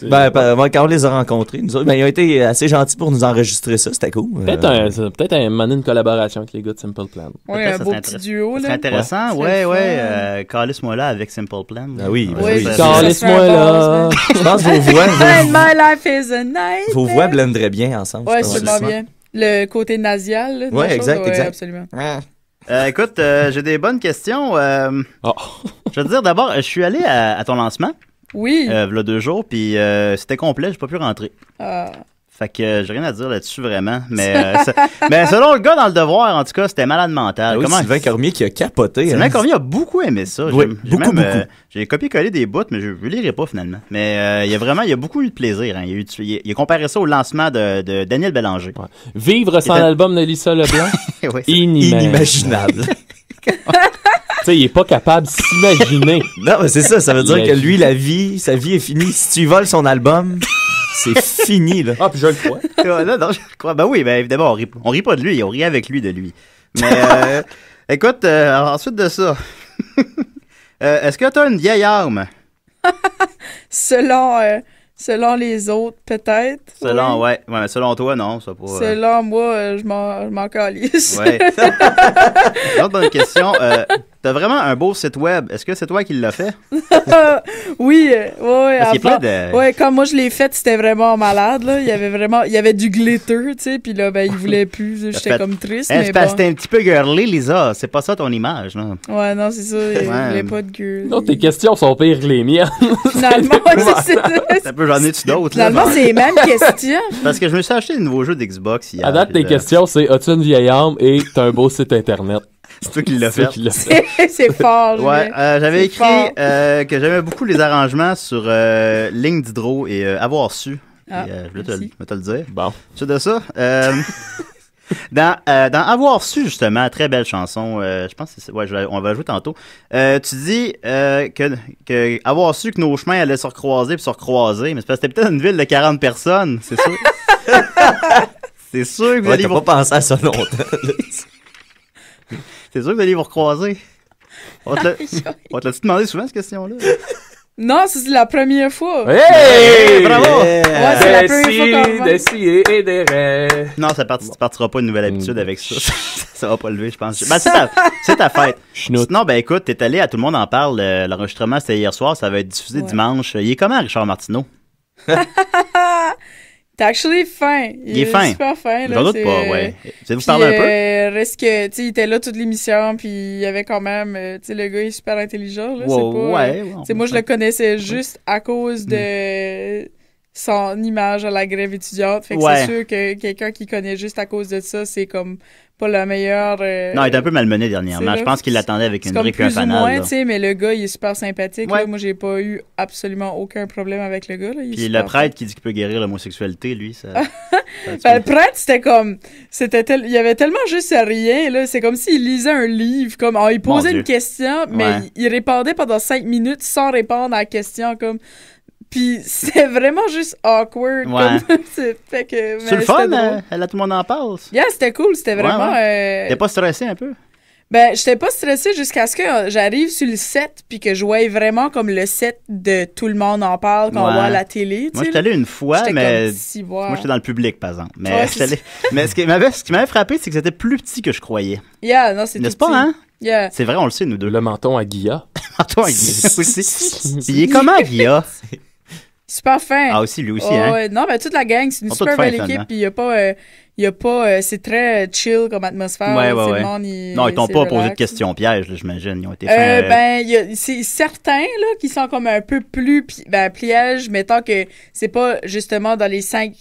Speaker 10: Quand on les a rencontrés, nous autres, ils ont été assez gentils pour nous enregistrer ça, c'était cool.
Speaker 11: Peut-être une collaboration avec les gars de Simple Plan.
Speaker 12: Oui, un beau petit duo, là.
Speaker 8: C'est intéressant, ouais. Calisse-moi là avec Simple Plan.
Speaker 10: Ah oui,
Speaker 11: calisse-moi là.
Speaker 10: Je pense que vos voix.
Speaker 12: My life is a night.
Speaker 10: Vos voix blenderaient bien ensemble.
Speaker 12: Ouais, sûrement bien. Le côté nasial, là.
Speaker 10: Ouais, exact.
Speaker 12: Absolument.
Speaker 8: Écoute, j'ai des bonnes questions. Je veux te dire, d'abord, je suis allé à ton lancement.
Speaker 12: Oui.
Speaker 8: Il y a 2 jours, puis c'était complet, j'ai pas pu rentrer. Fait que j'ai rien à dire là-dessus, vraiment. Mais selon le gars dans Le Devoir, en tout cas, c'était malade mental.
Speaker 10: Ah oui, Sylvain Cormier qui a capoté.
Speaker 8: Sylvain Cormier a beaucoup aimé ça.
Speaker 10: Oui, beaucoup.
Speaker 8: J'ai copié-collé des bouts, mais je ne lirai pas finalement. Mais il y a beaucoup eu de plaisir. Hein. Il a comparé ça au lancement de Daniel Bélanger.
Speaker 11: Ouais. Vivre sans l'album de Lisa Leblanc,
Speaker 8: oui,
Speaker 10: inimaginable.
Speaker 11: Tu sais, il est pas capable de s'imaginer.
Speaker 10: Non, mais c'est ça. Ça veut dire que lui, sa vie est finie. Si tu voles son album... C'est fini, là.
Speaker 11: Ah, puis je le crois.
Speaker 8: non, je le crois. Ben oui, ben évidemment, on rit pas de lui, on rit avec lui de lui. Mais, écoute, ensuite de ça, est-ce que t'as une vieille arme?
Speaker 12: Selon les autres, peut-être.
Speaker 8: Ouais, mais selon toi, non, ça pas.
Speaker 12: Selon moi, je m'en calisse.
Speaker 8: Ouais. Autre bonne question. t'as vraiment un beau site web. Est-ce que c'est toi qui l'as fait?
Speaker 12: Oui, ouais.
Speaker 8: Parce qu'il y a plein de...
Speaker 12: Ouais, quand moi je l'ai fait, c'était vraiment malade, là. Il y avait du glitter, tu sais, puis là, ben, il voulait plus. J'étais comme triste, mais bon.
Speaker 8: C'était un petit peu girly, Lisa. C'est pas ça ton image, là.
Speaker 12: Ouais, non, c'est ça. Il voulait pas de girly.
Speaker 11: Non, tes questions sont pires que les miennes.
Speaker 12: Finalement, c'est ça.
Speaker 8: Ça peut, j'en ai-tu d'autres,
Speaker 12: Finalement, c'est les mêmes questions.
Speaker 8: Parce que je me suis acheté de nouveaux jeux d'Xbox hier.
Speaker 11: À date, tes questions, c'est as-tu une vieille âme et t'as un beau site internet?
Speaker 8: C'est toi qui l'as fait.
Speaker 12: C'est fort.
Speaker 8: Ouais, j'avais écrit que j'aimais beaucoup les arrangements sur Ligne d'Hydro et Avoir su.
Speaker 12: Ah,
Speaker 8: je vais te le dire.
Speaker 11: Bon.
Speaker 8: C'est de ça. Dans Avoir su, justement, très belle chanson. Je pense que on va la jouer tantôt. Tu dis que avoir su que nos chemins allaient se recroiser puis se recroiser, mais c'est parce que c'était peut-être une ville de 40 personnes, c'est sûr. C'est sûr que vous allez
Speaker 10: pas pensé à ça longtemps.
Speaker 8: C'est sûr que vous allez vous recroiser. On va te l'a-tu demandé souvent, cette question-là?
Speaker 12: Non, c'est la première fois.
Speaker 11: Hey!
Speaker 8: Bravo!
Speaker 12: Ouais, c'est la première fois
Speaker 11: et des rêves.
Speaker 8: Non, tu partiras pas une nouvelle habitude avec ça. Ça va pas lever, je pense. Ben, c'est ta fête. Sinon, ben écoute, t'es allé à Tout le monde en parle. L'enregistrement, c'était hier soir. Ça va être diffusé dimanche. Il est comment, Richard Martineau?
Speaker 12: T'es actually fin. Il est fin. Super fin.
Speaker 8: J'en doute pas, ouais. Vous parler un peu?
Speaker 12: Reste que, tu sais, il était là toute l'émission, puis il y avait quand même, tu sais, le gars est super intelligent, là.
Speaker 8: Wow,
Speaker 12: tu sais, moi, je le connaissais juste à cause de son image à la grève étudiante. Fait que c'est sûr que quelqu'un qui connaît juste à cause de ça, c'est comme pas la meilleure.
Speaker 8: Non, il est un peu malmené dernièrement. Je pense qu'il l'attendait avec une brique et un fanal.
Speaker 12: Plus ou moins, tu sais, mais le gars, il est super sympathique. Là. Moi, j'ai pas eu absolument aucun problème avec le gars. Là.
Speaker 8: Puis le prêtre qui dit qu'il peut guérir l'homosexualité, lui, ça.
Speaker 12: Le prêtre, c'était comme. Il y avait tellement juste rien, là. C'est comme s'il lisait un livre. Comme, il posait une question, mais il répondait pendant 5 minutes sans répondre à la question, comme. Puis c'est vraiment juste awkward. Comme, fait que,
Speaker 8: c'est le fun, là, tout le monde en parle.
Speaker 12: Yeah, c'était cool, c'était vraiment...
Speaker 8: T'es pas stressé un peu?
Speaker 12: Ben, j'étais pas stressé jusqu'à ce que j'arrive sur le set puis que je voyais vraiment comme le set de Tout le monde en parle quand on voit à la télé.
Speaker 8: Moi, j'étais allé une fois, mais moi, j'étais dans le public, par exemple. Mais, mais ce qui m'avait frappé, c'est que c'était plus petit que je croyais.
Speaker 12: Yeah, non, c'est tout
Speaker 8: N'est-ce pas, hein?
Speaker 12: Yeah.
Speaker 8: C'est vrai, on le sait, nous deux.
Speaker 11: Le menton à Guilla.
Speaker 8: Menton à Guilla aussi. Puis il est comment, Guilla?
Speaker 12: Super fin.
Speaker 8: Ah, aussi, lui aussi, hein?
Speaker 12: Ouais. Non, mais toute la gang, c'est une super belle équipe. Puis il y a pas c'est très chill comme atmosphère.
Speaker 8: Ouais.
Speaker 12: Non,
Speaker 8: ils t'ont pas posé de questions pièges, j'imagine. Ils ont été
Speaker 12: ben, c'est certains, là, qui sont comme un peu plus, pièges, mettons que c'est pas justement dans les 5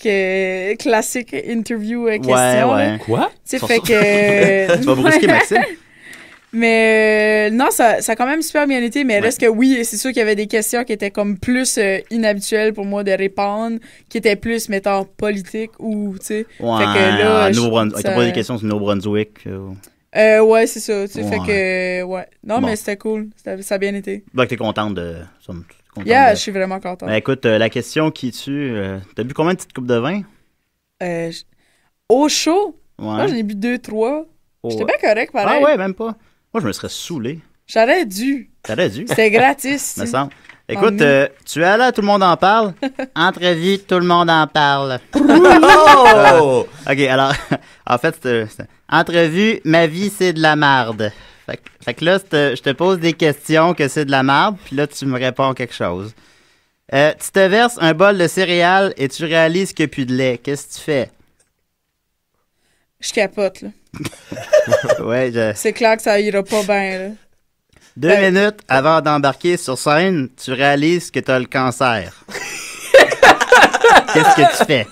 Speaker 12: classiques interviews questions.
Speaker 8: Ouais.
Speaker 11: Quoi?
Speaker 12: Tu sais, fait que...
Speaker 8: Tu vas brusquer Maxime?
Speaker 12: Mais non, ça a quand même super bien été, mais reste que oui, c'est sûr qu'il y avait des questions qui étaient comme plus inhabituelles pour moi de répondre, qui étaient plus, mettons, politiques ou, tu sais.
Speaker 8: Ouais,
Speaker 12: fait que là,
Speaker 8: t'as pas des questions sur Nouveau-Brunswick?
Speaker 12: Ouais, c'est ça, tu sais, fait que, ouais. Non, mais c'était cool, ça a bien été.
Speaker 8: Donc, t'es contente de...
Speaker 12: Yeah, je suis vraiment contente.
Speaker 8: Ben, écoute, la question qui tue, t'as bu combien de petites coupes de vin?
Speaker 12: Au chaud?
Speaker 8: Ouais.
Speaker 12: Moi, j'en ai bu 2-3. J'étais bien correct, pareil.
Speaker 8: Ah ouais, même pas. Moi, je me serais saoulé.
Speaker 12: J'aurais dû.
Speaker 8: T'aurais dû.
Speaker 12: C'était gratis.
Speaker 8: Me semble. Écoute, tu es là, Tout le monde en parle. Entrevue, Tout le monde en parle. OK, alors, en fait, c'est entrevue, ma vie, c'est de la marde. Fait que là, je te pose des questions que c'est de la marde, puis là, tu me réponds quelque chose. Tu te verses un bol de céréales et tu réalises qu'il n'y a plus de lait. Qu'est-ce que tu fais?
Speaker 12: Je capote, là.
Speaker 8: Ouais,
Speaker 12: c'est clair que ça ira pas bien, là.
Speaker 8: 2 minutes avant d'embarquer sur scène, tu réalises que t'as le cancer. Qu'est-ce que tu fais?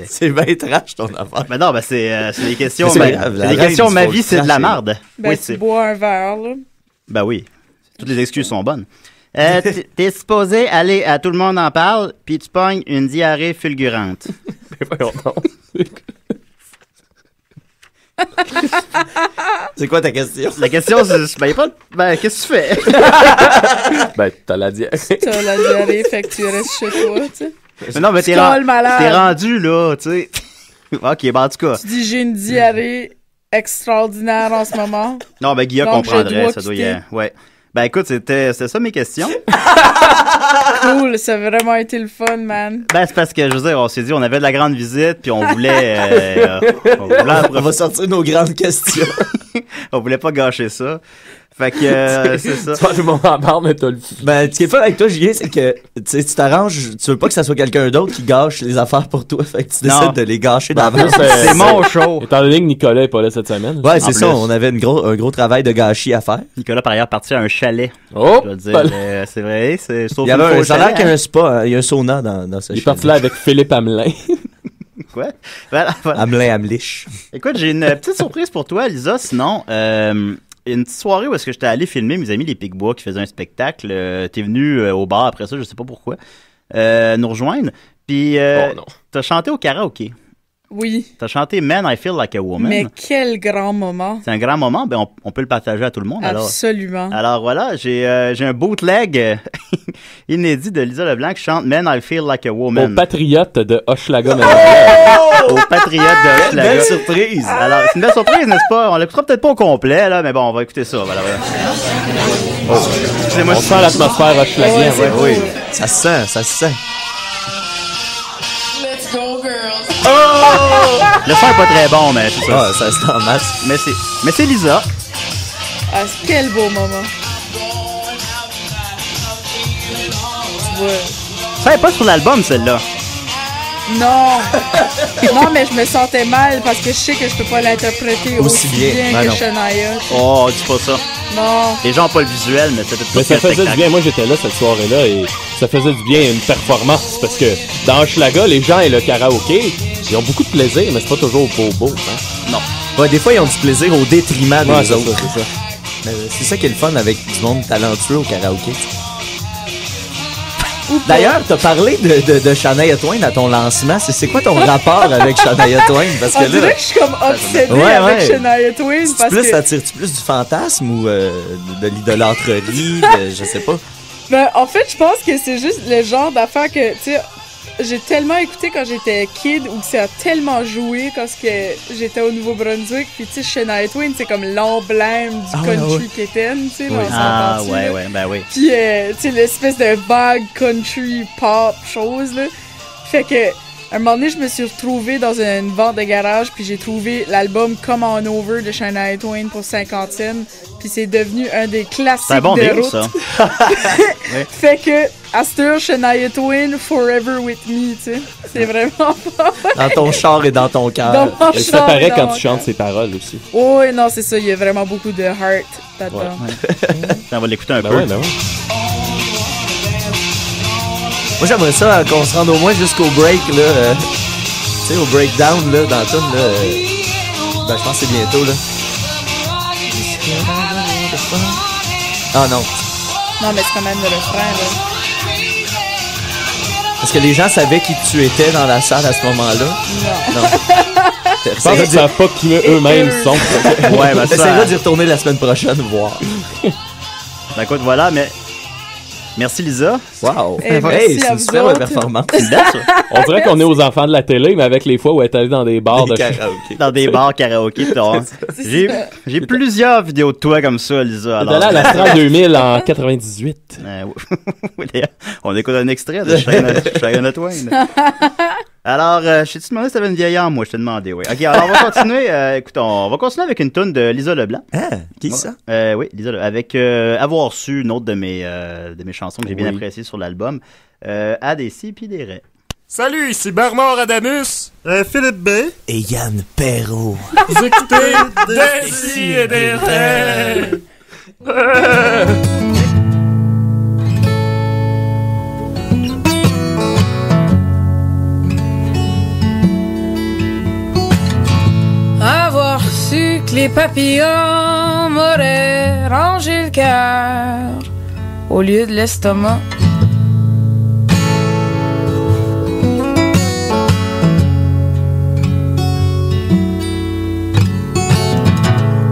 Speaker 10: C'est bien trash ton affaire.
Speaker 8: Ben non, ben c'est des questions.
Speaker 10: C'est
Speaker 8: des questions, ma vie, c'est de la marde.
Speaker 12: Ben,
Speaker 8: oui,
Speaker 12: tu bois un verre, là.
Speaker 8: Ben oui. Toutes les excuses sont bonnes. T'es supposé aller à Tout le monde en parle, puis tu pognes une diarrhée fulgurante.
Speaker 10: C'est quoi ta question?
Speaker 8: La question, c'est qu'est-ce que tu fais?
Speaker 11: Ben, t'as la diarrhée.
Speaker 12: T'as la diarrhée, fait que tu restes chez toi, tu sais.
Speaker 8: Mais non, mais t'es rendu là, tu sais. OK, ben en tout cas.
Speaker 12: Tu dis, j'ai une diarrhée extraordinaire en ce moment.
Speaker 8: Non, ben Guilla comprendrait, ça doit y être. Ouais. Ben écoute, c'était ça mes questions.
Speaker 12: Cool, ça a vraiment été le fun, man.
Speaker 8: Ben c'est parce que, je veux dire, on s'est dit, on avait de la grande visite, puis on voulait...
Speaker 10: on va sortir nos grandes questions.
Speaker 8: On voulait pas gâcher ça. Fait que, c'est ça.
Speaker 11: Tout le monde en parle, mais t'as le...
Speaker 10: Ben, ce qui est fun avec toi, Julien, c'est que, tu t'arranges, tu veux pas que ça soit quelqu'un d'autre qui gâche les affaires pour toi. Fait que tu décides de les gâcher d'avance.
Speaker 8: C'est mon show.
Speaker 11: Étant donné que Nicolas est pas là cette semaine.
Speaker 10: Ouais, c'est ça. On avait un gros travail de gâchis à faire.
Speaker 8: Nicolas, par ailleurs, parti à un chalet.
Speaker 11: Oh!
Speaker 8: Je veux dire, c'est vrai, c'est sauf
Speaker 10: il y avait ça a l'air qu'il y a un spa, hein, il y a un sauna dans ce chalet.
Speaker 11: Il est parti là avec Philippe Hamelin.
Speaker 8: Quoi? Voilà.
Speaker 10: Hamelin-Hamlich.
Speaker 8: Écoute, j'ai une petite surprise pour toi, Lisa. Sinon, une petite soirée où est-ce que j'étais allé filmer mes amis les Picbois qui faisaient un spectacle. T'es venu au bar après ça, je sais pas pourquoi, nous rejoindre. Puis t'as chanté au karaoké.
Speaker 12: Oui.
Speaker 8: T'as chanté Man, I Feel Like a Woman.
Speaker 12: Mais quel grand moment.
Speaker 8: C'est un grand moment, ben on peut le partager à tout le monde.
Speaker 12: Absolument.
Speaker 8: Alors voilà, j'ai un bootleg inédit de Lisa Leblanc qui chante Man, I Feel Like a Woman.
Speaker 11: Au Patriote de Hochelaga.
Speaker 8: Au Patriote de Hochelaga.
Speaker 10: Belle surprise.
Speaker 8: Alors, c'est une belle surprise, n'est-ce pas? On l'écoutera peut-être pas au complet, là, mais bon, on va écouter ça. Voilà.
Speaker 11: Excusez-moi, on sent l'atmosphère Hochelagienne.
Speaker 10: Oui. Ça se sent.
Speaker 13: Let's go, girls.
Speaker 8: Le son est pas très bon, mais c'est ça.
Speaker 10: Ça se en masse.
Speaker 8: Mais c'est Lisa.
Speaker 12: Ah, quel beau moment. Tu vois.
Speaker 8: Ça n'est pas sur l'album, celle-là.
Speaker 12: Non. Non, mais je me sentais mal parce que je sais que je peux pas l'interpréter aussi bien que Shania.
Speaker 8: Oh, dis pas ça.
Speaker 12: Non.
Speaker 8: Les gens n'ont pas le visuel, mais c'était tout
Speaker 11: mais ça faisait du bien. Moi, j'étais là cette soirée-là et ça faisait du bien une performance parce que dans Hochelaga, les gens et le karaoké, ils ont beaucoup de plaisir, mais c'est pas toujours beau. Hein?
Speaker 8: Non.
Speaker 10: Ouais, des fois, ils ont du plaisir au détriment des autres.
Speaker 11: C'est ça.
Speaker 10: C'est ça qui est le fun avec du monde talentueux au karaoké. D'ailleurs, t'as parlé de Shania Twain à ton lancement. C'est quoi ton rapport avec Shania Twain? Parce que
Speaker 12: on dirait que je suis comme obsédée avec Shania Twain.
Speaker 10: Ça tire-tu plus du fantasme ou de l'idolâtrerie? Je sais pas.
Speaker 12: Ben, en fait, je pense que c'est juste le genre d'affaire que, tu sais, j'ai tellement écouté quand j'étais kid ou que ça a tellement joué quand j'étais au Nouveau-Brunswick. Puis, tu sais, Shania Twain, c'est comme l'emblème du country quétaine, tu sais.
Speaker 8: Oui. Ben oui.
Speaker 12: Puis, tu sais, l'espèce de vague country pop chose, là. Fait que, un moment donné, je me suis retrouvée dans une vente de garage, puis j'ai trouvé l'album Come On Over de Shania Twain pour 50 cents. Puis c'est devenu un des classiques
Speaker 8: c'est un bon
Speaker 12: de
Speaker 8: deal,
Speaker 12: route.
Speaker 8: ça.
Speaker 12: Oui. Fait que, à cette heure, Shania Twain, Forever With Me, tu sais. C'est vraiment pas...
Speaker 10: Dans ton char et dans ton cœur.
Speaker 11: Et ça paraît quand tu chantes ses paroles aussi.
Speaker 12: Oh, oui, non, c'est ça. Il y a vraiment beaucoup de heart là-dedans.
Speaker 8: Ouais. On va l'écouter un peu.
Speaker 11: Ouais.
Speaker 10: Moi, j'aimerais ça qu'on se rende au moins jusqu'au break, là. Tu sais, au breakdown, là, dans tout, là. Ben, je pense que c'est bientôt, là. Ah non.
Speaker 12: Non, mais c'est quand même le refrain, là.
Speaker 10: Parce que les gens savaient qui tu étais dans la salle à ce moment-là?
Speaker 12: Non.
Speaker 11: Je pense qu'ils savent pas qui eux-mêmes sont.
Speaker 10: Ouais, ben, t'essaieras d'y retourner la semaine prochaine, voir.
Speaker 8: Ben, écoute, voilà, mais... Merci, Lisa.
Speaker 10: Wow.
Speaker 12: Hey,
Speaker 10: c'est une super performance.
Speaker 11: On dirait qu'on est aux enfants de la télé, mais avec les fois où elle est allée dans des bars de
Speaker 10: karaoké.
Speaker 8: Dans des bars karaoké. J'ai plusieurs vidéos de toi comme ça, Lisa.
Speaker 11: Alors... T'es allée à l'Astral 2000 en 98.
Speaker 8: Oui, d'ailleurs, on écoute un extrait de Shania Twain. Alors, je t'ai demandé si t'avais une vieille âme, moi, je t'ai demandé, oui. Ok, alors on va continuer. Écoute, on va continuer avec une toune de Lisa Leblanc.
Speaker 10: Ah, qui ça?
Speaker 8: Oui, Lisa Leblanc. Avec Avoir su, une autre de mes chansons que j'ai bien appréciées sur l'album. A des si pis des raies.
Speaker 16: Salut, ici Bernard Adamus, Philippe B.
Speaker 10: Et Yann Perrault.
Speaker 16: Vous écoutez des si et des raies.
Speaker 13: Avoir su que les papillons m'auraient rangé le cœur au lieu de l'estomac.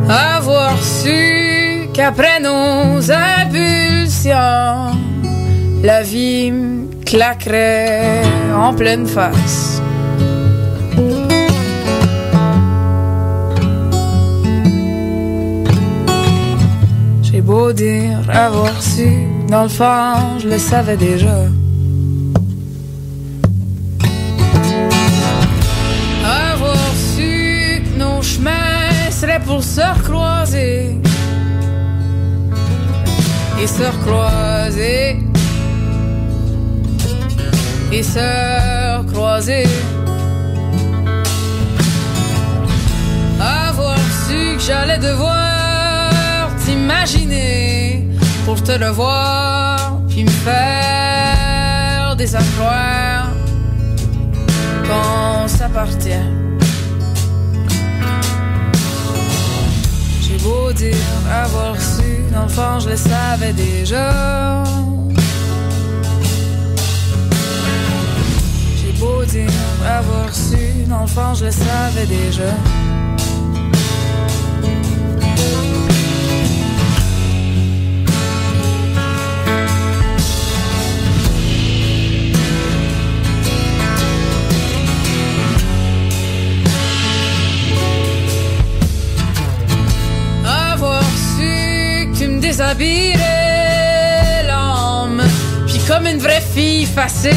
Speaker 13: Avoir su qu'après nos impulsions, la vie me claquerait en pleine face. beau dire avoir su, dans le fond, je le savais déjà. Avoir su que nos chemins seraient pour se recroiser. Et se recroiser. Et se recroiser. Avoir su que j'allais devoir t'imaginer pour te revoir, puis me faire des accroires qu'on s'appartient. J'ai beau dire avoir su, dans le fond je le savais déjà. J'ai beau dire avoir su, dans le fond je le savais déjà. Déshabillerais l'âme, puis comme une vraie fille facile,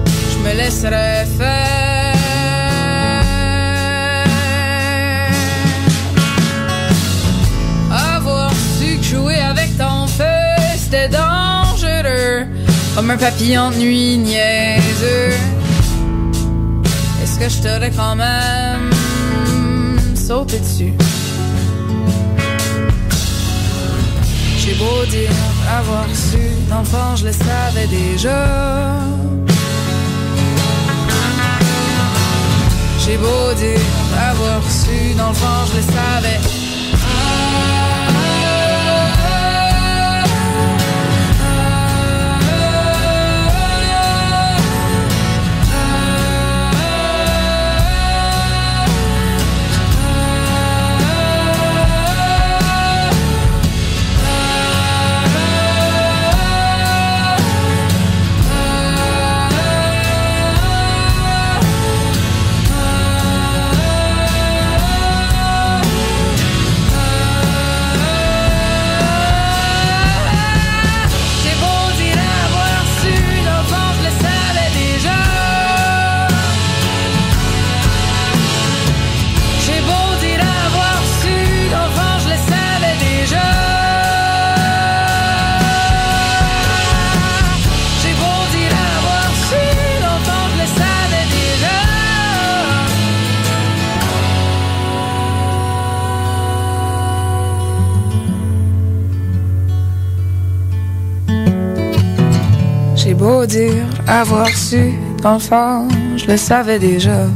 Speaker 13: je me laisserais faire. Avoir su que jouer avec ton feu c'était dangereux, comme un papillon de nuit niaiseux. Est-ce que je t'aurais quand même sauté dessus? J'ai beau dire avoir su, dans le fond je le savais déjà. J'ai beau dire avoir su, dans le fond je le savais. J'ai beau dire avoir su, dans le fond, je le savais déjà.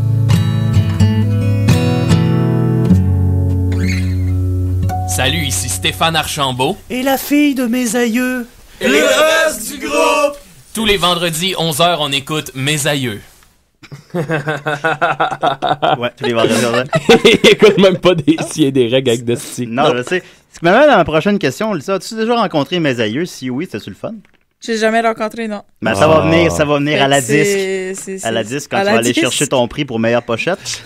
Speaker 17: Salut, ici Stéphane Archambault.
Speaker 16: Et la fille de mes aïeux.
Speaker 17: Et le reste du groupe. Tous les vendredis, 11h, on écoute Mes aïeux.
Speaker 8: Ouais, tous les vendredis.
Speaker 11: Il écoute même pas s'il y a des règles avec Dusty.
Speaker 8: Non, je sais. Ce qui m'amène à ma prochaine question, Lisa. As-tu déjà rencontré mes aïeux? Si oui, c'était-tu le fun?
Speaker 12: J'ai jamais rencontré, non.
Speaker 8: Ben, ça va venir à la disque. À la disque, quand tu vas aller chercher ton prix pour meilleure pochette.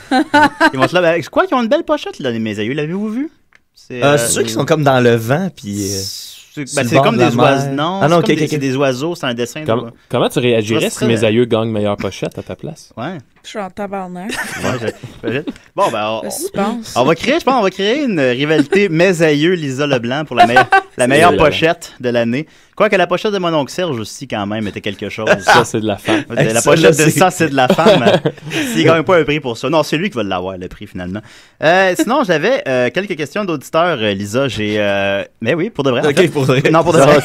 Speaker 8: Ils vont te là, ben, c'est quoi qu'ils ont une belle pochette, là, mes aïeux? L'avez-vous vu?
Speaker 10: C'est ceux qui sont comme dans le vent, puis...
Speaker 8: c'est comme des oiseaux. Non,
Speaker 10: ah non,
Speaker 8: c'est des oiseaux, c'est un dessin.
Speaker 11: Comment tu réagirais si mes aïeux gagnent meilleure pochette à ta place?
Speaker 8: Ouais.
Speaker 12: Je suis en tabarnak.
Speaker 8: Bon, ben, on va créer une rivalité mes aïeux Lisa Leblanc pour la meilleure pochette de l'année. Quoique la pochette de mon oncle Serge aussi, quand même, était quelque chose.
Speaker 11: Ça, c'est de la femme.
Speaker 8: La pochette de ça, c'est de la femme. S'il gagne pas un prix pour ça. Non, c'est lui qui va l'avoir, le prix, finalement. Sinon, j'avais quelques questions d'auditeurs, Lisa. Mais oui, pour de vrai.
Speaker 10: Ok, pour de vrai.
Speaker 8: Non, pour de vrai.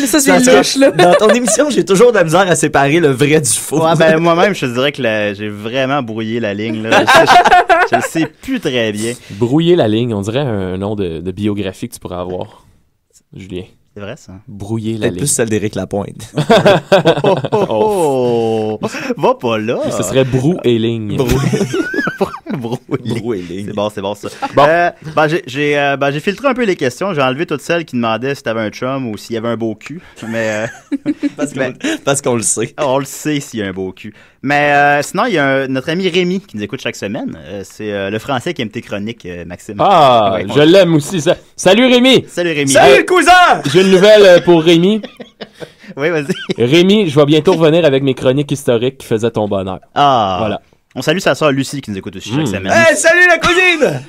Speaker 12: Ça, c'est louche, là.
Speaker 10: Dans ton émission, j'ai toujours de la misère à séparer le vrai du faux.
Speaker 8: Ouais, ben, moi-même, je te dirais que j'ai vraiment brouillé la ligne, là. Je le sais plus très bien.
Speaker 11: Brouiller la ligne, on dirait un nom de biographie que tu pourrais avoir, Julien.
Speaker 8: C'est vrai, ça.
Speaker 11: Brouiller la ligne.
Speaker 10: Peut-être plus celle d'Éric Lapointe.
Speaker 8: Va pas là.
Speaker 11: Ce serait brou et ligne.
Speaker 10: Brouiller.
Speaker 8: C'est bon ça. J'ai filtré un peu les questions. J'ai enlevé toutes celles qui demandaient si t'avais un chum ou s'il y avait un beau cul. Mais
Speaker 10: parce qu'on le sait.
Speaker 8: On le sait s'il y a un beau cul. Mais sinon, il y a notre ami Rémi qui nous écoute chaque semaine. C'est le français qui aime tes chroniques, Maxime.
Speaker 11: Ah,
Speaker 8: Ouais,
Speaker 11: je l'aime aussi. Salut Rémi!
Speaker 8: Salut Rémi!
Speaker 10: Salut cousin!
Speaker 11: J'ai une nouvelle pour Rémi.
Speaker 8: Oui, vas-y.
Speaker 11: Rémi, je vais bientôt revenir avec mes chroniques historiques qui faisaient ton bonheur.
Speaker 8: Ah!
Speaker 11: Voilà.
Speaker 8: On salue sa sœur Lucie qui nous écoute aussi chaque semaine.
Speaker 10: Hey, salut la cousine!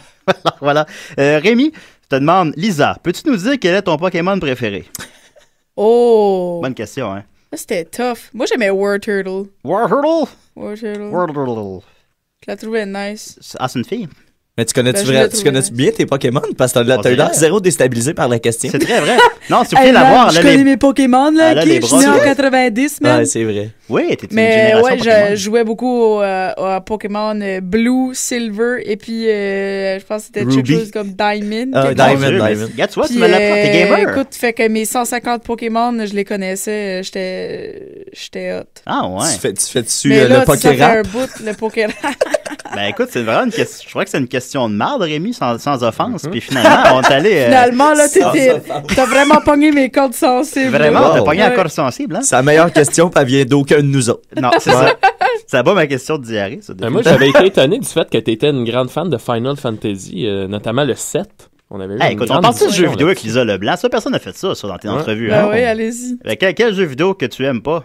Speaker 8: Voilà. Rémi, je te demande, Lisa, peux-tu nous dire quel est ton Pokémon préféré?
Speaker 12: Oh!
Speaker 8: Bonne question, hein?
Speaker 12: Ça, c'était tough. Moi, j'aimais Warturtle.
Speaker 8: Warturtle?
Speaker 12: Warturtle.
Speaker 8: Warturtle.
Speaker 12: Je la trouvais nice.
Speaker 8: Ah, c'est une fille?
Speaker 10: Mais tu connais-tu
Speaker 12: Ben, je
Speaker 10: connais bien tes Pokémon? Parce que t'as l'air zéro déstabilisé par la question.
Speaker 8: C'est très vrai. Non, si vous
Speaker 12: Hey,
Speaker 8: voulez la
Speaker 12: man,
Speaker 8: voir,
Speaker 12: je
Speaker 8: là,
Speaker 12: connais mes Pokémon, là,
Speaker 8: Elle a
Speaker 12: ok?
Speaker 8: les
Speaker 12: Je suis né
Speaker 8: bras
Speaker 12: en
Speaker 8: sur-
Speaker 12: 90, man.
Speaker 10: Ouais, c'est vrai.
Speaker 8: Oui, t'es une
Speaker 12: Mais
Speaker 8: génération
Speaker 12: ouais,
Speaker 8: Pokémon.
Speaker 12: je jouais beaucoup à Pokémon Blue, Silver, et puis je pense que c'était quelque
Speaker 10: Ruby.
Speaker 12: chose comme Diamond.
Speaker 10: Ah,
Speaker 12: quelque
Speaker 10: Diamond,
Speaker 12: chose.
Speaker 10: Diamond.
Speaker 8: Regarde, tu vois, tu
Speaker 12: Puis,
Speaker 8: me l'apprends, t'es gamer.
Speaker 12: Écoute, fait que mes 150 Pokémon, je les connaissais, j'étais hot.
Speaker 8: Ah ouais.
Speaker 10: Tu fais dessus
Speaker 12: Mais là,
Speaker 10: le
Speaker 12: ça fait
Speaker 10: Pokérap?
Speaker 12: un bout, le Pokérap.
Speaker 8: Ben écoute, c'est vraiment une question. Je crois que c'est une question de marde, Rémi, sans offense. Puis finalement, on est allé.
Speaker 12: Finalement, là, t'as vraiment pogné mes cordes sensibles.
Speaker 8: Vraiment,
Speaker 12: là.
Speaker 8: t'as pogné
Speaker 12: Ouais.
Speaker 8: la corde sensible, hein?
Speaker 10: C'est la meilleure question, puis elle vient d'aucun de nous autres.
Speaker 8: Non, c'est ça. Ça bat ma question de diarrhée, ça.
Speaker 11: Moi, j'avais été étonné du fait que tu étais une grande fan de Final Fantasy, notamment le 7. On avait eu
Speaker 8: Hey,
Speaker 11: une
Speaker 8: écoute, on
Speaker 11: grande
Speaker 8: parle de jeux
Speaker 11: discussion
Speaker 8: vidéo avec
Speaker 11: là-dessus.
Speaker 8: Lisa Leblanc. Ça, personne n'a fait ça dans tes entrevues.
Speaker 12: Ben
Speaker 8: hein?
Speaker 12: oui, allez-y.
Speaker 8: Quel jeu vidéo que tu aimes pas?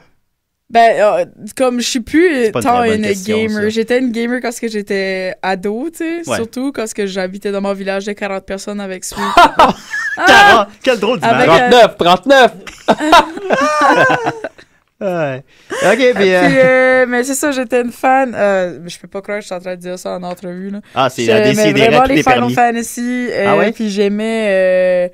Speaker 12: Ben, comme je suis plus
Speaker 8: pas une
Speaker 12: tant
Speaker 8: très bonne
Speaker 12: une
Speaker 8: question,
Speaker 12: gamer.
Speaker 8: ça.
Speaker 12: J'étais une gamer quand que j'étais ado, tu sais.
Speaker 8: Ouais.
Speaker 12: Surtout quand que j'habitais dans mon village de 40 personnes avec Switch.
Speaker 8: Quel drôle d'image.
Speaker 12: Avec,
Speaker 11: 39!
Speaker 8: Ouais. Ok, puis.
Speaker 12: Puis, mais c'est ça, j'étais une fan. Je peux pas croire que je suis en train de dire ça en entrevue. Là.
Speaker 8: Ah, c'est
Speaker 12: J'aimais
Speaker 8: décidé
Speaker 12: vraiment
Speaker 8: tous
Speaker 12: les
Speaker 8: les
Speaker 12: Final
Speaker 8: permis.
Speaker 12: Fantasy.
Speaker 8: Ah ouais?
Speaker 12: Puis j'aimais.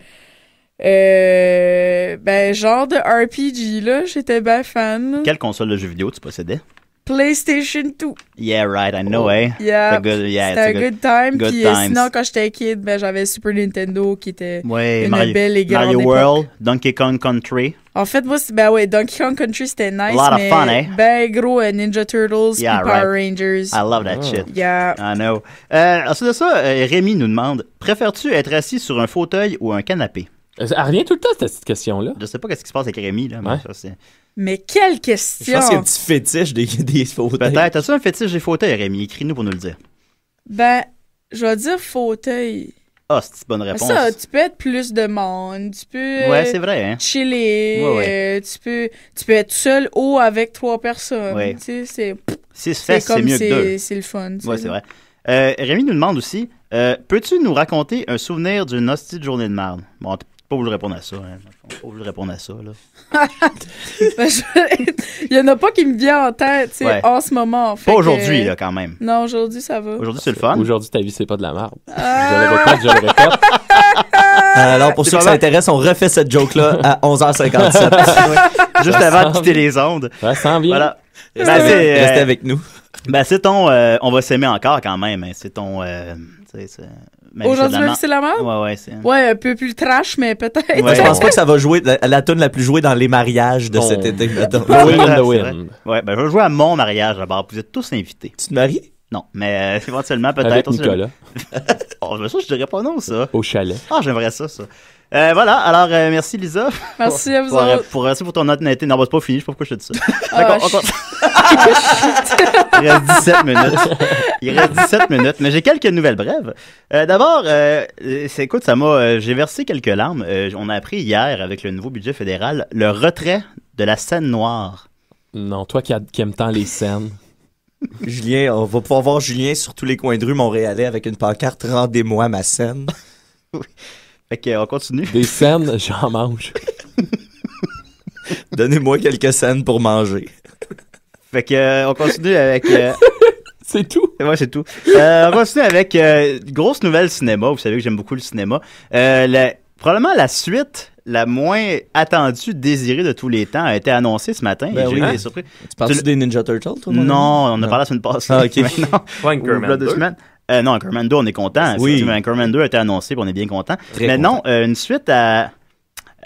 Speaker 12: Ben, genre de RPG, là. J'étais bien fan. Là.
Speaker 8: Quelle console de jeux vidéo tu possédais?
Speaker 12: PlayStation 2.
Speaker 8: Yeah, right, I know, eh?
Speaker 12: Yeah,
Speaker 8: It's a good- yeah,
Speaker 12: c'était
Speaker 8: it's
Speaker 12: un
Speaker 8: a
Speaker 12: good time.
Speaker 8: good
Speaker 12: Puis
Speaker 8: times.
Speaker 12: sinon, quand j'étais kid, ben, j'avais Super Nintendo qui était
Speaker 8: Ouais,
Speaker 12: une belle et grande
Speaker 8: Mario
Speaker 12: époque.
Speaker 8: World, Donkey Kong Country.
Speaker 12: En fait, moi, ben ouais, Donkey Kong Country, c'était nice,
Speaker 8: A lot of
Speaker 12: mais
Speaker 8: fun, eh?
Speaker 12: ben gros Ninja Turtles
Speaker 8: Yeah,
Speaker 12: puis Power
Speaker 8: right.
Speaker 12: Rangers.
Speaker 8: I love that shit.
Speaker 12: Yeah.
Speaker 8: I know. Ensuite de ça, Rémi nous demande, préfères-tu être assis sur un fauteuil ou un canapé?
Speaker 11: Elle revient tout le temps, cette question-là.
Speaker 8: Je sais pas qu'est-ce qui se passe avec Rémi, là, mais ça, c'est...
Speaker 12: Mais quelle
Speaker 10: Je
Speaker 12: question!
Speaker 10: pense qu'il y a un petit fétiche des fauteuils.
Speaker 8: Peut-être. As-tu un fétiche des fauteuils, Rémi? Écris-nous pour nous le dire.
Speaker 12: Ben, je vais dire fauteuil.
Speaker 8: Ah, c'est une bonne réponse.
Speaker 12: Ça, tu peux être plus de monde, tu peux
Speaker 8: Ouais, c'est vrai, hein?
Speaker 12: chiller,
Speaker 8: Ouais, ouais.
Speaker 12: tu peux être seul ou avec 3 personnes.
Speaker 8: Ouais.
Speaker 12: Tu sais,
Speaker 8: Si se fait, c'est mieux que deux.
Speaker 12: c'est le fun. tu
Speaker 8: Ouais,
Speaker 12: sais.
Speaker 8: c'est vrai. Rémi nous demande aussi, peux-tu nous raconter un souvenir d'une hostie de journée de merde? Bon, t'es pas obligé de répondre à ça. Hein. T'es pas obligé de répondre à ça, là.
Speaker 12: Ben, il y en a pas qui me vient en tête, tu sais,
Speaker 8: Ouais.
Speaker 12: en ce moment. Fait
Speaker 8: Pas
Speaker 12: que-
Speaker 8: aujourd'hui, là, quand même.
Speaker 12: Non, aujourd'hui, ça va.
Speaker 8: Aujourd'hui, c'est le fun.
Speaker 11: Aujourd'hui, ta vie, c'est pas de la merde.
Speaker 12: Ah!
Speaker 11: Je le répète.
Speaker 10: Alors, pour
Speaker 8: C'est
Speaker 10: ceux que
Speaker 8: pas
Speaker 10: ça
Speaker 8: mal.
Speaker 10: intéresse, on refait cette joke-là à 11h57.
Speaker 8: Juste avant de quitter les ondes.
Speaker 11: Ça sent bien.
Speaker 8: Voilà.
Speaker 10: Restez avec nous.
Speaker 8: Ben, c'est ton on va s'aimer encore quand même. Hein. C'est ton. Tu sais, c'est- Ma vie,
Speaker 12: Aujourd'hui,
Speaker 8: de
Speaker 12: même si c'est la merde?
Speaker 8: Ouais, ouais. C'est...
Speaker 12: Ouais, un peu plus trash, mais peut-être.
Speaker 10: Moi, je pense pas que ça va jouer la tune la plus jouée dans les mariages de cet été. mettons.
Speaker 11: Blowing in the
Speaker 8: C'est
Speaker 11: wind.
Speaker 8: vrai. Ouais, ben, je vais jouer à mon mariage d'abord. Vous êtes tous invités.
Speaker 10: Tu te maries?
Speaker 8: Non, mais éventuellement, peut-être.
Speaker 11: Avec
Speaker 8: aussi,
Speaker 11: Nicolas.
Speaker 8: Oh, mais ça, je dirais pas non, ça.
Speaker 11: Au chalet.
Speaker 8: Ah, j'aimerais ça. Voilà, alors merci Lisa.
Speaker 12: Merci à vous
Speaker 8: Merci pour ton honnêteté. Non, bah, c'est pas fini, je sais pas pourquoi je te dis ça.
Speaker 12: Ah,
Speaker 8: D'accord, Il reste 17 minutes. Il reste 17 minutes, mais j'ai quelques nouvelles brèves. D'abord, écoute, j'ai versé quelques larmes. On a appris hier, avec le nouveau budget fédéral, le retrait de la scène noire.
Speaker 11: Non, toi qui aimes tant les scènes.
Speaker 10: Julien, on va pouvoir voir Julien sur tous les coins de rue montréalais avec une pancarte « Rendez-moi ma scène ».
Speaker 8: Fait qu'on continue.
Speaker 11: Des scènes, j'en mange.
Speaker 10: Donnez-moi quelques scènes pour manger.
Speaker 8: Fait on continue avec...
Speaker 11: C'est tout?
Speaker 8: Ouais, c'est tout. On continue avec grosse nouvelle cinéma. Vous savez que j'aime beaucoup le cinéma. Probablement la suite la moins attendue, désirée de tous les temps a été annoncée ce matin.
Speaker 10: Ben
Speaker 8: et j'ai
Speaker 10: oui.
Speaker 8: été surpris.
Speaker 10: Tu parles-tu des Ninja Turtles, toi? mon
Speaker 8: Non,
Speaker 10: ami?
Speaker 8: on a parlé la semaine passée.
Speaker 10: Ah, ok.
Speaker 8: Mais non.
Speaker 11: Pas Anchorman 2?
Speaker 8: Non, Anchorman 2, on est content.
Speaker 10: Oui.
Speaker 8: Anchorman 2 a été annoncé, puis on est bien content.
Speaker 10: Très
Speaker 8: Mais
Speaker 10: content.
Speaker 8: non, une suite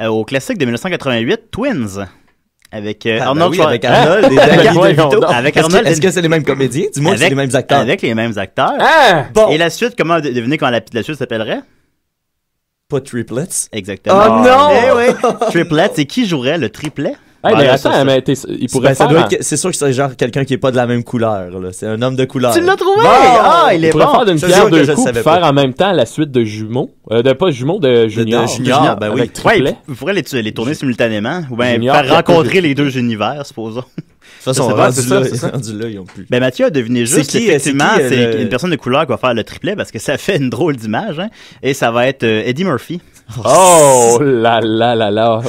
Speaker 8: au classique de 1988, Twins. Avec
Speaker 10: Arnold.
Speaker 8: Arnold.
Speaker 10: Avec Arnold et Danny DeVito.
Speaker 8: Avec Arnold.
Speaker 10: Est-ce que c'est les mêmes comédiens? Dis-moi que c'est les mêmes acteurs.
Speaker 8: Avec les mêmes acteurs.
Speaker 11: Ah!
Speaker 10: Bon.
Speaker 8: Et la suite, comment devinez comment la suite s'appellerait?
Speaker 10: Pas Triplets.
Speaker 8: Exactement.
Speaker 10: Oh non!
Speaker 8: Eh oui. Triplets, c'est qui jouerait le triplet?
Speaker 11: Hey, mais
Speaker 8: Voilà,
Speaker 11: attends,
Speaker 8: ça.
Speaker 11: mais il pourrait
Speaker 10: Ça
Speaker 11: faire...
Speaker 10: doit être, c'est sûr que c'est genre quelqu'un qui est pas de la même couleur. Là. C'est un homme de couleur.
Speaker 8: Tu l'as trouvé?
Speaker 10: Bon!
Speaker 8: Ah, il est
Speaker 11: pourrait
Speaker 8: bon.
Speaker 11: faire d'une
Speaker 10: Je
Speaker 11: pierre
Speaker 10: jure que
Speaker 11: deux
Speaker 10: je le
Speaker 11: coups
Speaker 10: savais
Speaker 11: puis faire
Speaker 10: pas.
Speaker 11: en même temps la suite de Jumeaux. Pas Jumeaux, de Junior.
Speaker 10: Junior, ben oui.
Speaker 11: Avec triplet.
Speaker 8: Ouais, vous pourrez les tourner simultanément ou bien
Speaker 11: Junior,
Speaker 8: faire rencontrer les deux univers, supposons.
Speaker 10: De toute façon,
Speaker 8: Je sais pas,
Speaker 10: rendu là, ils ont plus.
Speaker 8: Ben Mathieu a deviné juste.
Speaker 10: C'est qui,
Speaker 8: effectivement,
Speaker 10: c'est qui,
Speaker 8: c'est une personne de couleur qui va faire le triplet parce que ça fait une drôle d'image, hein. Et ça va être Eddie Murphy.
Speaker 11: Oh là là là là.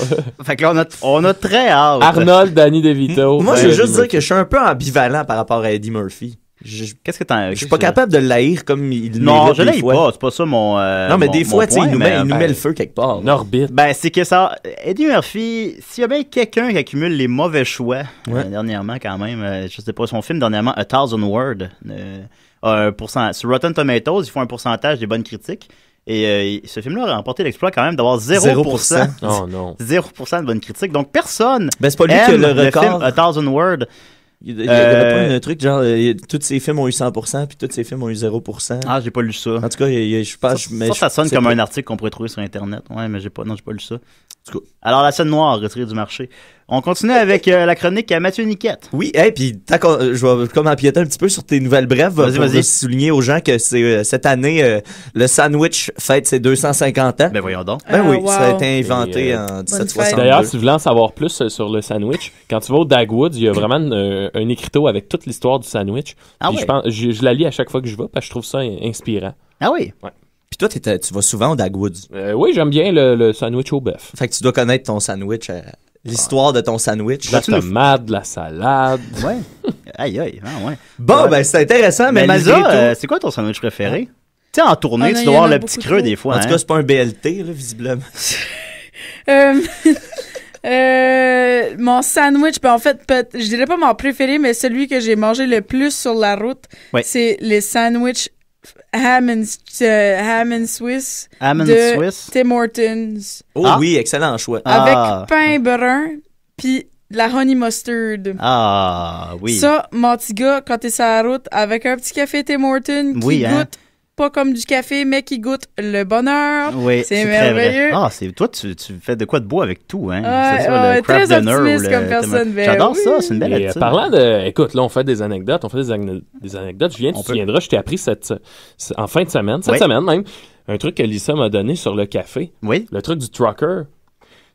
Speaker 8: Fait que là, on a très hâte.
Speaker 11: Arnold, Danny DeVito.
Speaker 10: Moi, je
Speaker 11: Ben,
Speaker 10: veux juste
Speaker 11: Eddie
Speaker 10: dire que je suis un peu ambivalent par rapport à Eddie Murphy.
Speaker 8: Qu'est-ce que t'en...
Speaker 10: Je suis pas capable de l'haïr comme il
Speaker 8: Non,
Speaker 10: mérite
Speaker 8: je
Speaker 10: des
Speaker 8: l'ai
Speaker 10: fois.
Speaker 8: pas, c'est pas ça mon...
Speaker 10: non, mais
Speaker 8: mon-
Speaker 10: des
Speaker 8: mon
Speaker 10: fois, tu sais,
Speaker 8: point,
Speaker 10: il nous
Speaker 8: mais,
Speaker 10: met le feu quelque part.
Speaker 11: Une orbite.
Speaker 8: Ben, c'est que ça... Eddie Murphy, s'il y a bien quelqu'un qui accumule les mauvais choix, dernièrement, quand même, je sais pas, son film, dernièrement, A Thousand Words, a sur Rotten Tomatoes, ils font un pourcentage des bonnes critiques. Et ce film-là a remporté l'exploit quand même d'avoir 0%.
Speaker 11: Oh non.
Speaker 8: 0% de bonnes critiques. Donc, personne
Speaker 10: Ben, c'est pas lui qui a
Speaker 8: aime
Speaker 10: le record.
Speaker 8: film A Thousand Words.
Speaker 10: Il y avait pas un truc genre, tous ses films ont eu 100%, puis tous ses films ont eu 0%.
Speaker 8: Ah, j'ai pas lu ça.
Speaker 10: En tout cas, je pense...
Speaker 8: Ça sonne comme un article qu'on pourrait trouver sur Internet. Ouais, mais j'ai pas lu ça. Alors, la scène noire retirée du marché. On continue avec la chronique à Mathieu Niquette.
Speaker 10: Oui, puis je vais comme empiéter un petit peu sur tes nouvelles brèves pour souligner aux gens que c'est cette année, le sandwich fête ses 250 ans.
Speaker 8: Ben voyons donc.
Speaker 10: Ben oui,
Speaker 12: wow.
Speaker 10: ça a été inventé en 1762.
Speaker 11: D'ailleurs, si vous voulez en savoir plus sur le sandwich, quand tu vas au Dagwoods, il y a vraiment un écriteau avec toute l'histoire du sandwich.
Speaker 8: Ah
Speaker 11: Puis
Speaker 8: ouais?
Speaker 11: je pense, je la lis à chaque fois que je vais parce que je trouve ça inspirant.
Speaker 8: Ah oui?
Speaker 11: Ouais.
Speaker 10: Puis toi, tu vas souvent au Dagwoods.
Speaker 11: Oui, j'aime bien le sandwich au bœuf.
Speaker 10: Fait que tu dois connaître ton sandwich, l'histoire de ton sandwich.
Speaker 11: La tomate, de la salade.
Speaker 8: Ouais. Aïe, aïe. Ah, ouais.
Speaker 10: Bon, ben c'est intéressant, mais malgré
Speaker 8: Lisa,
Speaker 10: tout...
Speaker 8: c'est quoi ton sandwich préféré? Tu sais, en tournée,
Speaker 12: non,
Speaker 8: tu
Speaker 12: il y
Speaker 8: dois
Speaker 12: en
Speaker 8: avoir
Speaker 12: a
Speaker 8: le petit
Speaker 12: beaucoup
Speaker 8: creux
Speaker 12: trop.
Speaker 8: des fois.
Speaker 10: En tout cas, c'est pas un BLT, là, visiblement.
Speaker 12: Mon sandwich, ben en fait, je dirais pas mon préféré, mais celui que j'ai mangé le plus sur la route,
Speaker 8: Ouais.
Speaker 12: c'est les sandwichs ham and Swiss
Speaker 8: Ham and
Speaker 12: de
Speaker 8: Swiss?
Speaker 12: Tim Hortons.
Speaker 10: Oh oui, excellent choix.
Speaker 12: Avec
Speaker 8: Ah.
Speaker 12: pain brun, puis de la honey mustard.
Speaker 8: Ah, oui.
Speaker 12: Ça, mon petit gars, quand t'es sur la route, avec un petit café Tim Hortons qui
Speaker 8: Oui, hein.
Speaker 12: goûte pas comme du café, mais qui goûte le bonheur.
Speaker 8: Oui,
Speaker 12: c'est
Speaker 8: très
Speaker 12: merveilleux.
Speaker 8: vrai. Ah, toi, tu fais de quoi de beau avec tout, hein?
Speaker 12: Ouais,
Speaker 8: c'est ça,
Speaker 12: ouais,
Speaker 8: le craft
Speaker 12: très
Speaker 8: dinner ou
Speaker 12: optimiste
Speaker 8: le-
Speaker 12: comme personne, ben
Speaker 8: J'adore
Speaker 12: oui.
Speaker 8: ça, c'est une belle
Speaker 11: Et
Speaker 8: attitude.
Speaker 11: parlant de... Écoute, là, on fait des anecdotes. Des anecdotes. Tu te souviendras, je t'ai appris en fin de semaine, cette
Speaker 8: Oui.
Speaker 11: semaine même, un truc que Lisa m'a donné sur le café.
Speaker 8: Oui.
Speaker 11: Le truc du trucker.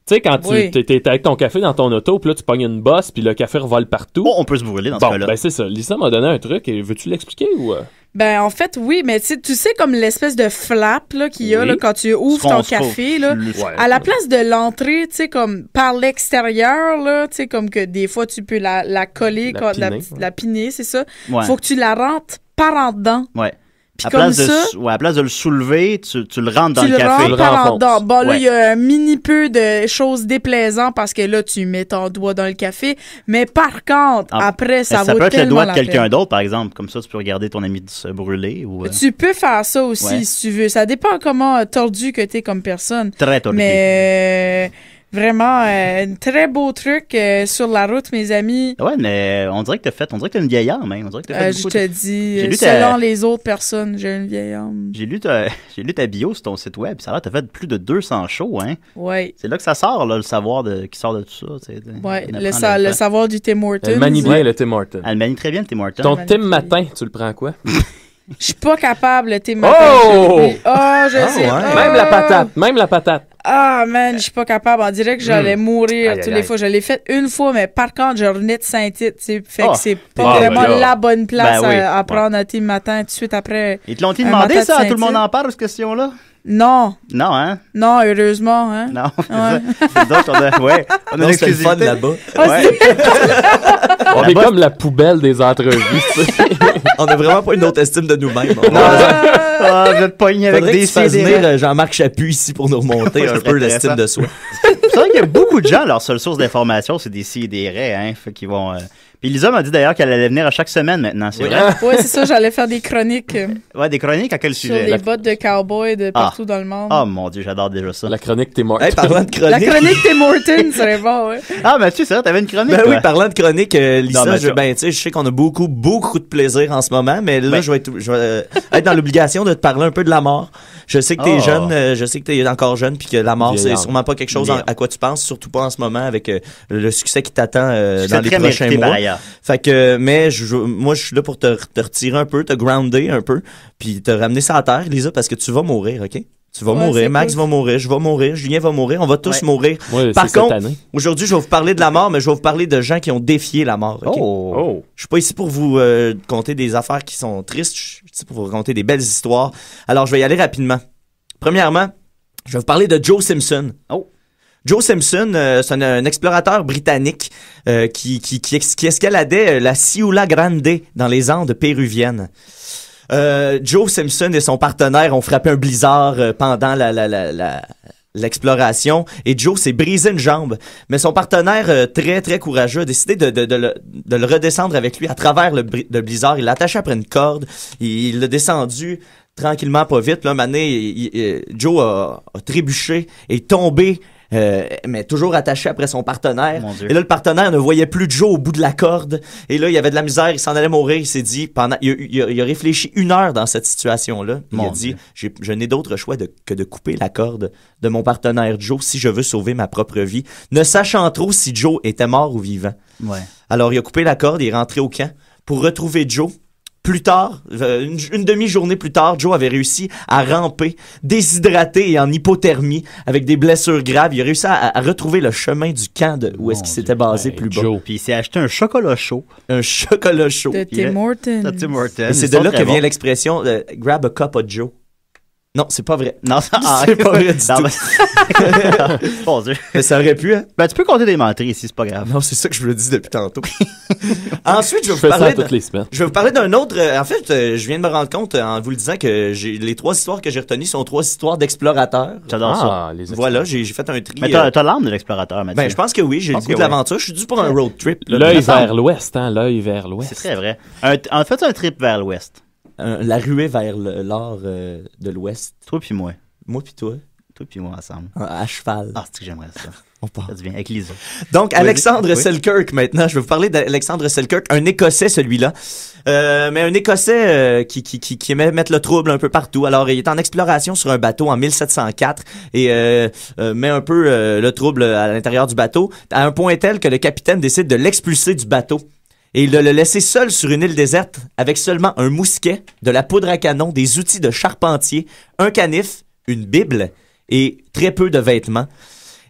Speaker 11: Tu sais, quand
Speaker 12: Oui.
Speaker 11: tu t'es avec ton café dans ton auto, puis là, tu pognes une bosse, puis le café revole partout.
Speaker 8: Bon, on peut se brûler dans ce
Speaker 11: Bon,
Speaker 8: cas-là.
Speaker 11: ben c'est ça. Lisa m'a donné un truc. Et veux-tu l'expliquer ou...
Speaker 12: Ben, en fait, oui, mais tu sais comme l'espèce de flap là, qu'il y a
Speaker 11: Oui.
Speaker 12: là, quand tu ouvres ton café, là, à la place de l'entrée, tu sais, comme par l'extérieur, là, tu sais, comme que des fois, tu peux la coller,
Speaker 11: La
Speaker 12: quand,
Speaker 11: piner,
Speaker 12: la piner, c'est ça.
Speaker 8: Ouais.
Speaker 12: Faut que tu la rentres par en dedans.
Speaker 8: Ouais.
Speaker 12: Puis
Speaker 8: À
Speaker 12: comme
Speaker 8: place,
Speaker 12: ça,
Speaker 8: à place de le soulever, tu le rentres dans
Speaker 12: tu
Speaker 8: le
Speaker 12: le
Speaker 8: café.
Speaker 12: rentres par en dedans. Bon, là,
Speaker 8: Ouais.
Speaker 12: il y a un mini peu de choses déplaisantes parce que là, tu mets ton doigt dans le café. Mais par contre,
Speaker 8: Ah,
Speaker 12: après, ça
Speaker 8: peut
Speaker 12: vaut
Speaker 8: être le
Speaker 12: tellement
Speaker 8: doigt de
Speaker 12: la
Speaker 8: quelqu'un
Speaker 12: peine.
Speaker 8: d'autre, par exemple. Comme ça, tu peux regarder ton ami se brûler. Ou,
Speaker 12: Tu peux faire ça aussi
Speaker 8: Ouais.
Speaker 12: si tu veux. Ça dépend comment tordu que t'es comme personne.
Speaker 8: Très tordu.
Speaker 12: Mais vraiment, un très beau truc sur la route, mes amis.
Speaker 8: Ouais, mais on dirait que t'as une vieille âme, hein. On dirait que t'as fait
Speaker 12: Je
Speaker 8: beaucoup
Speaker 12: te
Speaker 8: de-
Speaker 12: dis,
Speaker 8: J'ai lu
Speaker 12: selon
Speaker 8: ta-
Speaker 12: les autres personnes, j'ai une vieille âme.
Speaker 8: J'ai lu ta bio sur ton site web. Ça a l'air que t'as fait plus de 200 shows, hein.
Speaker 12: Ouais.
Speaker 8: C'est là que ça sort, là, le savoir qui sort de tout ça. tu sais.
Speaker 12: Ouais,
Speaker 8: On
Speaker 12: le,
Speaker 8: apprend à
Speaker 12: le
Speaker 8: faire.
Speaker 12: savoir du Tim Hortons.
Speaker 11: Elle manie bien le Tim Hortons.
Speaker 8: Elle manie très bien le Tim Hortons.
Speaker 11: Ton Tim Matin, tu le prends quoi?
Speaker 12: Je suis pas capable, le Tim
Speaker 11: Oh!
Speaker 12: Hortons. Oh, je sais.
Speaker 11: ouais.
Speaker 12: Oh!
Speaker 11: Même la patate, même la patate.
Speaker 12: Ah, man, je suis pas capable. On dirait que j'allais mourir
Speaker 11: Aïe,
Speaker 12: toutes
Speaker 11: aïe,
Speaker 12: les
Speaker 11: aïe.
Speaker 12: fois. Je l'ai fait une fois, mais par contre, je revenais de Saint-Tite, tu sais. Fait
Speaker 8: Oh.
Speaker 12: que c'est pas
Speaker 8: Ah,
Speaker 12: vraiment
Speaker 8: ben là.
Speaker 12: la bonne place
Speaker 8: Ben oui.
Speaker 12: à prendre un Tim Matin tout de suite après.
Speaker 8: Ils te l'ont-ils
Speaker 12: un
Speaker 8: demandé,
Speaker 12: matin de
Speaker 8: ça? Tout le monde
Speaker 12: Saint-Tite?
Speaker 8: en parle, cette question-là?
Speaker 12: Non.
Speaker 8: Non, hein?
Speaker 12: Non, heureusement, hein.
Speaker 8: Non.
Speaker 12: Ouais.
Speaker 8: C'est d'autres, on a
Speaker 10: Non,
Speaker 8: une
Speaker 10: c'était le fun
Speaker 8: exclusivité.
Speaker 10: là-bas.
Speaker 8: Ouais.
Speaker 11: On est comme la poubelle des entrevues, tu sais.
Speaker 10: On a vraiment pas une autre estime de nous-mêmes.
Speaker 8: Ah, vous êtes pogné avec
Speaker 10: Faudrait que
Speaker 8: des
Speaker 10: tu fasses
Speaker 8: CD.
Speaker 10: venir Jean-Marc Chaput ici pour nous remonter
Speaker 8: Ouais,
Speaker 10: un
Speaker 8: ça
Speaker 10: peu
Speaker 8: serait
Speaker 10: l'estime
Speaker 8: intéressant.
Speaker 10: de soi.
Speaker 8: C'est vrai qu'il y a beaucoup de gens, leur seule source d'information, c'est des sidérés, hein. Fait qu'ils vont. Puis Lisa m'a dit d'ailleurs qu'elle allait venir à chaque semaine maintenant, c'est vrai?
Speaker 12: Ouais, c'est ça, j'allais faire des chroniques
Speaker 8: Ouais, des chroniques à quel
Speaker 12: sur
Speaker 8: sujet?
Speaker 12: les bottes de cowboy de partout dans le monde.
Speaker 8: Oh mon Dieu, j'adore déjà ça.
Speaker 11: La chronique Tim Hortons.
Speaker 10: Hey, parlant de chronique.
Speaker 12: La chronique Tim Hortons serait bon, ouais.
Speaker 8: Ah, Mathieu, c'est vrai, t'avais une chronique.
Speaker 10: Ben
Speaker 8: toi.
Speaker 10: oui, parlant de chronique, Lisa,
Speaker 8: Non,
Speaker 10: je sais qu'on a beaucoup de plaisir en ce moment, mais là, je vais être dans l'obligation de te parler un peu de la mort. Je sais que t'es jeune, je sais que t'es encore jeune, puis que la mort, c'est sûrement pas quelque chose à quoi tu penses, surtout pas en ce moment avec le succès qui t'attend dans les prochains mois. Fait que, mais moi, je suis là pour te retirer un peu, te grounder un peu, puis te ramener ça à terre, Lisa, parce que tu vas mourir, OK? Tu vas mourir, Max va mourir, je vais mourir, Julien va mourir, on va tous mourir.
Speaker 11: Ouais,
Speaker 10: Par contre, aujourd'hui, je vais vous parler de la mort, mais je vais vous parler de gens qui ont défié la mort. Okay? Je suis pas ici pour vous conter des affaires qui sont tristes, je suis ici pour vous raconter des belles histoires. Alors, je vais y aller rapidement. Premièrement, je vais vous parler de Joe Simpson. Joe Simpson, c'est un explorateur britannique qui escaladait la Ciula Grande dans les Andes péruviennes. Joe Simpson et son partenaire ont frappé un blizzard pendant l'exploration et Joe s'est brisé une jambe. Mais son partenaire, très très courageux, a décidé de le redescendre avec lui à travers le blizzard. Il l'a attaché après une corde, il l'a descendu tranquillement, pas vite. Là, un moment donné, Joe a trébuché et tombé. Mais toujours attaché après son partenaire. Et là, le partenaire ne voyait plus Joe au bout de la corde. Et là, il y avait de la misère, il s'en allait mourir. Il s'est dit, il a réfléchi 1 heure dans cette situation-là. Il a dit, je n'ai d'autre choix que de couper la corde de mon partenaire Joe si je veux sauver ma propre vie. Ne sachant trop si Joe était mort ou vivant.
Speaker 8: Ouais.
Speaker 10: Alors, il a coupé la corde, il est rentré au camp pour retrouver Joe. Plus tard, une demi-journée plus tard, Joe avait réussi à ramper, déshydraté et en hypothermie, avec des blessures graves. Il a réussi à retrouver le chemin du camp où est-ce qu'il s'était basé plus bas.
Speaker 8: Puis il s'est acheté un chocolat chaud.
Speaker 10: Un chocolat chaud.
Speaker 12: De Tim Hortons.
Speaker 8: De Tim Hortons.
Speaker 10: Et c'est de là que vient l'expression « grab a cup of Joe ». Non, c'est pas vrai.
Speaker 8: Non,
Speaker 10: c'est pas vrai du tout.
Speaker 8: Bon Dieu.
Speaker 10: Mais ça aurait pu, hein?
Speaker 8: Ben, tu peux compter des menteries ici, c'est pas grave.
Speaker 10: Non, c'est ça que je vous le dis depuis tantôt. Ensuite, je vais vous parler d'un autre. En fait, je viens de me rendre compte en vous le disant que les 3 histoires que j'ai retenues sont 3 histoires d'explorateurs.
Speaker 8: J'adore ça.
Speaker 10: Voilà, j'ai fait un tri.
Speaker 8: Mais t'as l'âme de l'explorateur, Mathieu.
Speaker 10: Ben, je pense que oui, j'ai le goût de l'aventure. Je suis dû pour un road trip.
Speaker 11: L'œil vers l'ouest, hein, l'œil vers l'ouest.
Speaker 8: C'est très vrai. En fait, un trip vers l'ouest.
Speaker 10: La ruée vers l'or de l'ouest.
Speaker 8: Toi puis moi.
Speaker 10: Moi puis toi.
Speaker 8: Toi puis moi ensemble.
Speaker 10: À cheval.
Speaker 8: Ah, c'est que j'aimerais ça.
Speaker 10: On part.
Speaker 8: Ça devient avec Lisa.
Speaker 10: Donc, Alexandre Selkirk, maintenant. Je vais vous parler d'Alexandre Selkirk, un Écossais, celui-là. Mais un Écossais qui aimait mettre le trouble un peu partout. Alors, il est en exploration sur un bateau en 1704 et met un peu le trouble à l'intérieur du bateau, à un point tel que le capitaine décide de l'expulser du bateau. Et il le laissé seul sur une île déserte avec seulement un mousquet, de la poudre à canon, des outils de charpentier, un canif, une bible et très peu de vêtements.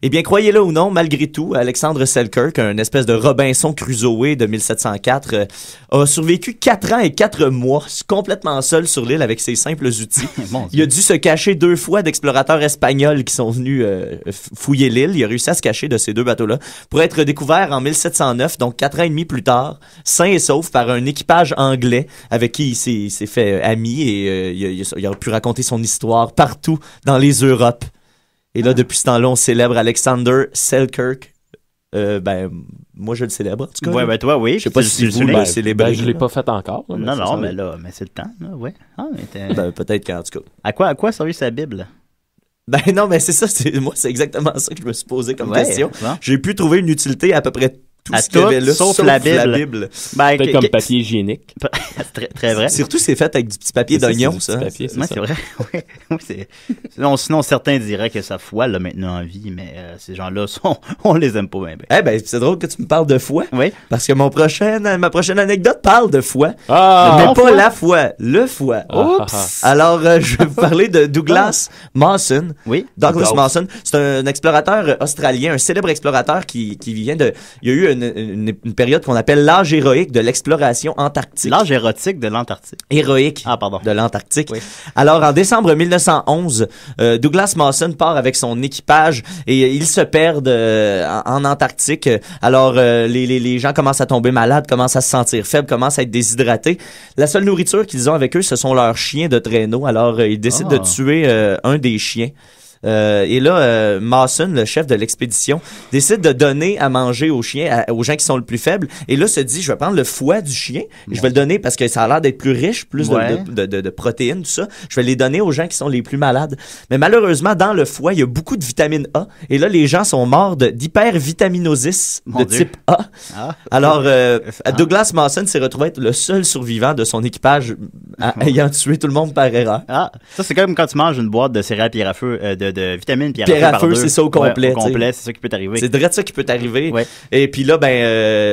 Speaker 10: Eh bien, croyez-le ou non, malgré tout, Alexandre Selkirk, un espèce de Robinson Crusoe de 1704, a survécu 4 ans et 4 mois complètement seul sur l'île avec ses simples outils. Il a dû se cacher 2 fois d'explorateurs espagnols qui sont venus fouiller l'île. Il a réussi à se cacher de ces 2 bateaux-là pour être découvert en 1709, donc 4 ans et demi plus tard, sain et sauf par un équipage anglais avec qui il s'est fait ami et il a pu raconter son histoire partout dans les Europes. Et là, depuis ce temps-là, on célèbre Alexander Selkirk. Moi, je le célèbre, en tout cas.
Speaker 8: Ouais, ben toi, oui.
Speaker 10: Je sais pas si vous le célébrez.
Speaker 11: Je l'ai pas fait encore.
Speaker 8: Non, mais c'est le temps, là, ouais. Ah, mais
Speaker 10: peut-être qu'en tout cas.
Speaker 8: À quoi a servi sa Bible?
Speaker 10: Ben non, mais c'est ça, moi, c'est exactement ça que je me suis très comme question.
Speaker 8: Bon.
Speaker 10: J'ai pu trouver une utilité à peu près tout
Speaker 8: à
Speaker 10: ce qu'il y avait là, sauf la Bible.
Speaker 11: Ben, peut-être comme papier hygiénique.
Speaker 8: Très vrai.
Speaker 10: Surtout, c'est fait avec du petit papier d'oignon, ça.
Speaker 8: C'est vrai. Oui, sinon, certains diraient que sa foi l'a maintenant en vie, mais ces gens-là, on les aime pas bien.
Speaker 10: Eh ben, c'est drôle que tu me parles de foi.
Speaker 8: Oui.
Speaker 10: Parce que ma prochaine anecdote parle de foi.
Speaker 11: Ah,
Speaker 10: mais pas la foi, le foie. Oups! Alors, je vais vous parler de Douglas Mawson.
Speaker 8: Oui.
Speaker 10: Douglas Mawson. C'est un explorateur australien, un célèbre explorateur qui vient de... Il y a eu une période qu'on appelle l'âge héroïque de l'exploration antarctique.
Speaker 8: L'âge érotique de l'Antarctique.
Speaker 10: Héroïque.
Speaker 8: Ah, pardon.
Speaker 10: De l'Antarctique.
Speaker 8: Oui.
Speaker 10: Alors, en décembre 1911, Douglas Mawson part avec son équipage et ils se perdent en Antarctique. Alors, les gens commencent à tomber malades, commencent à se sentir faibles, commencent à être déshydratés. La seule nourriture qu'ils ont avec eux, ce sont leurs chiens de traîneau. Alors, ils décident de tuer un des chiens. Et là, Mawson, le chef de l'expédition, décide de donner à manger aux chiens, aux gens qui sont le plus faibles. Et là, se dit, je vais prendre le foie du chien, je vais le donner parce que ça a l'air d'être plus riche, plus de protéines, tout ça. Je vais les donner aux gens qui sont les plus malades. Mais malheureusement, dans le foie, il y a beaucoup de vitamine A. Et là, les gens sont morts d'hypervitaminosis de type A. Alors, Douglas Mawson s'est retrouvé être le seul survivant de son équipage ayant tué tout le monde par erreur.
Speaker 8: Ça, c'est comme quand tu manges une boîte de céréales pierre à feu, de vitamines pierre
Speaker 10: à feu, c'est ça au complet.
Speaker 8: Au complet, c'est ça qui peut t'arriver.
Speaker 10: C'est direct ça qui peut t'arriver. Ouais. Et puis là,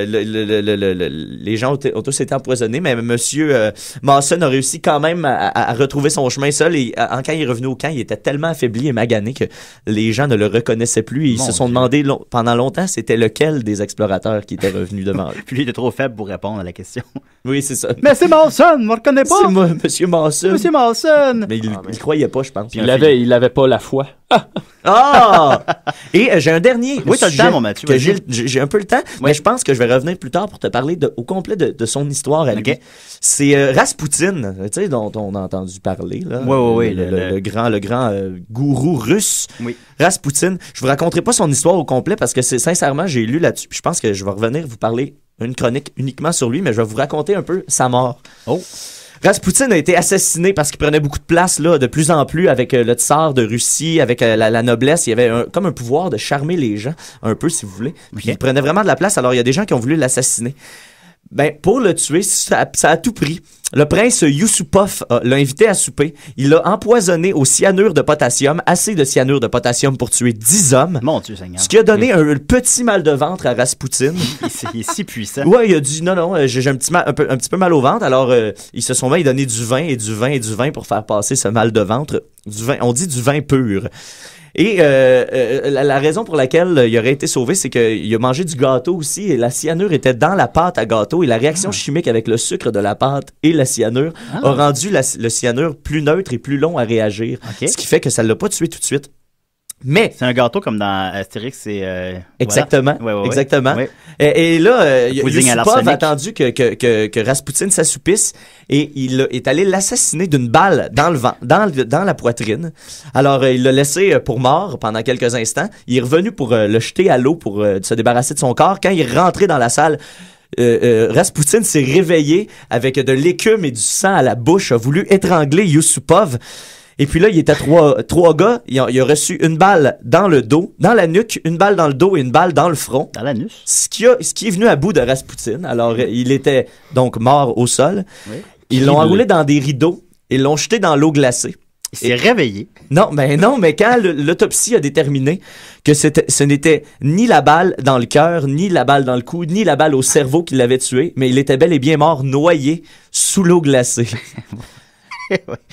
Speaker 10: les gens ont tous été empoisonnés, mais monsieur Mawson a réussi quand même à retrouver son chemin seul. Et quand il est revenu au camp, il était tellement affaibli et magané que les gens ne le reconnaissaient plus. Ils se sont demandé pendant longtemps c'était lequel des explorateurs qui était revenu devant eux.
Speaker 8: Puis lui, il était trop faible pour répondre à la question.
Speaker 10: Oui, c'est ça.
Speaker 8: Mais c'est Mawson, on ne le reconnaît pas.
Speaker 10: C'est moi, monsieur Mawson.
Speaker 8: Monsieur Mawson.
Speaker 10: Mais il croyait pas, je pense.
Speaker 11: Il avait pas la foi.
Speaker 10: Et j'ai un dernier.
Speaker 8: Oui, t'as le temps, mon Mathieu.
Speaker 10: J'ai un peu le temps, mais je pense que je vais revenir plus tard pour te parler au complet de son histoire à lui. C'est Raspoutine, tu sais, dont on a entendu parler, là.
Speaker 8: Oui.
Speaker 10: Le grand gourou russe.
Speaker 8: Oui.
Speaker 10: Raspoutine. Je vous raconterai pas son histoire au complet parce que sincèrement, j'ai lu là-dessus. Puis je pense que je vais revenir vous parler une chronique uniquement sur lui, mais je vais vous raconter un peu sa mort. Raspoutine a été assassiné parce qu'il prenait beaucoup de place là, de plus en plus avec le tsar de Russie, avec la noblesse. Il y avait comme un pouvoir de charmer les gens, un peu si vous voulez. Puis il prenait vraiment de la place, alors il y a des gens qui ont voulu l'assassiner. Pour le tuer, ça a tout pris. Le prince Yusupov l'a invité à souper. Il l'a empoisonné au cyanure de potassium, assez de cyanure de potassium pour tuer 10 hommes.
Speaker 8: Mon Dieu Seigneur.
Speaker 10: Ce qui a donné un petit mal de ventre à Raspoutine.
Speaker 8: Il est si puissant.
Speaker 10: Ouais, il a dit non, j'ai un petit peu mal au ventre. Alors, ils se sont mis à donner du vin et du vin et du vin pour faire passer ce mal de ventre. Du vin, on dit du vin pur. Et la raison pour laquelle il aurait été sauvé, c'est qu'il a mangé du gâteau aussi et la cyanure était dans la pâte à gâteau et la réaction chimique avec le sucre de la pâte et la cyanure a rendu le cyanure plus neutre et plus long à réagir. Ce qui fait que ça ne l'a pas tué tout de suite. Mais
Speaker 8: c'est un gâteau comme dans Astérix et
Speaker 10: exactement,
Speaker 8: voilà. Ouais.
Speaker 10: Exactement.
Speaker 8: Ouais.
Speaker 10: Et là, Yusupov a attendu que Raspoutine s'assoupisse et il est allé l'assassiner d'une balle dans le vent, dans la poitrine. Alors il l'a laissé pour mort pendant quelques instants. Il est revenu pour le jeter à l'eau pour se débarrasser de son corps. Quand il est rentré dans la salle, Raspoutine s'est réveillé avec de l'écume et du sang à la bouche, a voulu étrangler Yusupov. Et puis là, il était trois gars. Il a reçu une balle dans le dos, dans la nuque, une balle dans le dos et une balle dans le front.
Speaker 8: Dans l'anus.
Speaker 10: Ce qui est venu à bout de Raspoutine. Alors, il était donc mort au sol. Oui. Ils l'ont enroulé dans des rideaux et l'ont jeté dans l'eau glacée.
Speaker 8: Il s'est réveillé.
Speaker 10: Non, mais quand l'autopsie a déterminé que ce n'était ni la balle dans le cœur, ni la balle dans le cou, ni la balle au cerveau qui l'avait tué, mais il était bel et bien mort noyé sous l'eau glacée.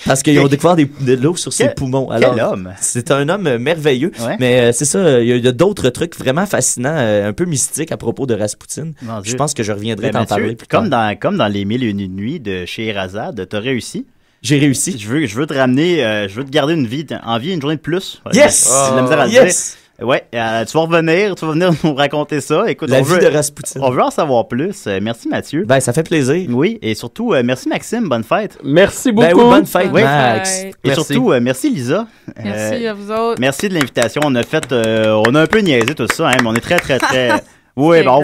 Speaker 10: Parce qu'ils ont découvert de l'eau sur ses poumons. Alors,
Speaker 8: quel homme!
Speaker 10: C'est un homme merveilleux. Ouais. Mais c'est ça, il y a d'autres trucs vraiment fascinants, un peu mystiques à propos de Raspoutine. Je pense que je reviendrai t'en parler plus tard.
Speaker 8: Comme dans Les 1001 nuits de Scheherazade, t'as réussi.
Speaker 10: J'ai réussi.
Speaker 8: Je veux te ramener, je veux te garder en vie une journée de plus.
Speaker 10: Yes!
Speaker 8: J'ai de la misère à le dire. Ouais, tu vas revenir nous raconter ça. Écoute,
Speaker 10: la vie de Raspoutine.
Speaker 8: On veut en savoir plus. Merci Mathieu.
Speaker 10: Ben, ça fait plaisir.
Speaker 8: Oui, et surtout, merci Maxime, bonne fête.
Speaker 11: Merci beaucoup.
Speaker 10: Ben oui, bonne fête, Max.
Speaker 8: Et surtout, merci Lisa.
Speaker 12: Merci à vous autres.
Speaker 8: Merci de l'invitation. On a un peu niaisé tout ça, hein, mais on est très, très, très... Oui, ben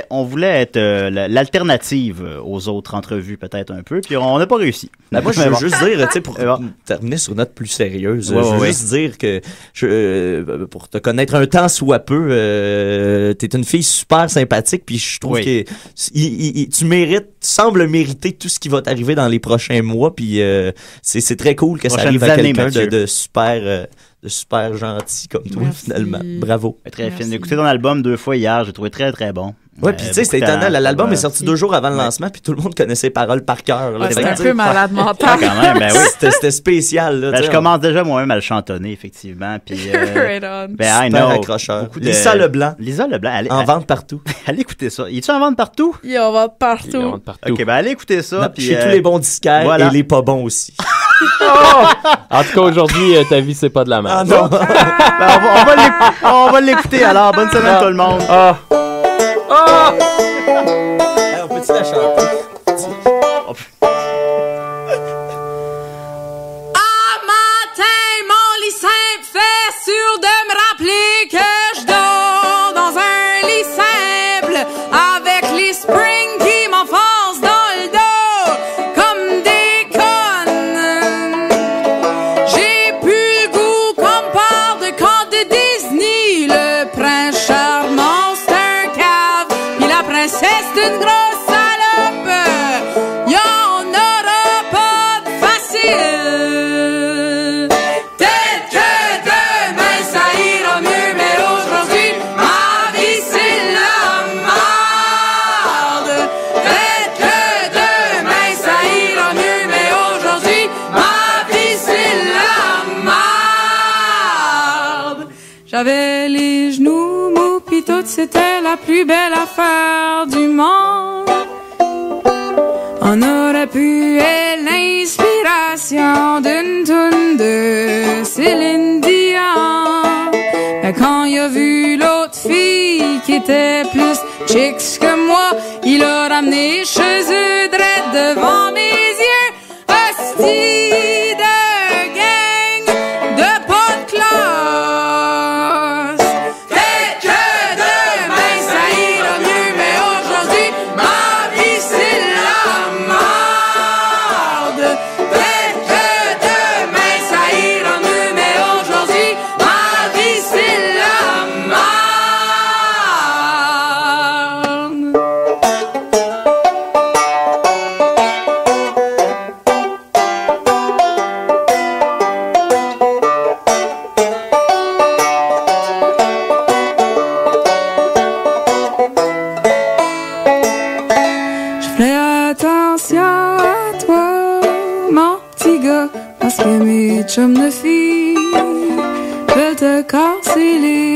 Speaker 8: on voulait être l'alternative aux autres entrevues peut-être un peu, puis on n'a pas réussi.
Speaker 10: Ben moi, je veux juste dire, tu sais, pour terminer sur une note plus sérieuse, je veux juste dire que pour te connaître un temps soit peu, t'es une fille super sympathique, puis je trouve que tu sembles mériter tout ce qui va t'arriver dans les prochains mois, puis c'est très cool que ça arrive à quelqu'un de super gentil comme toi. Merci. Finalement. Bravo.
Speaker 8: Très fine. J'ai écouté ton album 2 fois hier, j'ai trouvé très très bon.
Speaker 10: Ouais, puis tu sais, c'était étonnant. L'album est sorti 2 jours avant le lancement, puis tout le monde connaissait les paroles par cœur.
Speaker 12: C'était un peu malade mental.
Speaker 8: Quand même, ben oui.
Speaker 10: C'était spécial. Là,
Speaker 8: je commence déjà moi-même à le chantonner, effectivement. Puis,
Speaker 12: right on.
Speaker 8: Ben,
Speaker 10: super accrocheur. Lisa Leblanc. En vente partout.
Speaker 8: Allez écouter ça. Il est-tu en vente partout?
Speaker 12: Il est en vente partout.
Speaker 8: Ok, ben allez écouter ça.
Speaker 10: Puis, chez tous les bons disquaires et les pas bons aussi.
Speaker 11: En tout cas, aujourd'hui, ta vie, c'est pas de la merde.
Speaker 10: Ah non.
Speaker 8: Ben, on va l'écouter alors. Bonne semaine tout le monde.
Speaker 10: On peut-tu la chanter?
Speaker 13: À matin, mon lit simple fait J'avais les genoux mous pis tout, c'était la plus belle affaire du monde. On aurait pu être l'inspiration d'une toune de Céline Dion. Mais quand il a vu l'autre fille qui était plus chicks que moi, il a ramené chez eux drette devant mes yeux. Hostie de gang de pas de classe. Peut-être que demain ça ira mieux, mais aujourd'hui ma vie c'est la merde. Peut-être que demain ça ira mieux, mais aujourd'hui ma vie c'est la merde. Je fais attention à toi, mon petit gars, parce que mes chums de filles veulent te casser les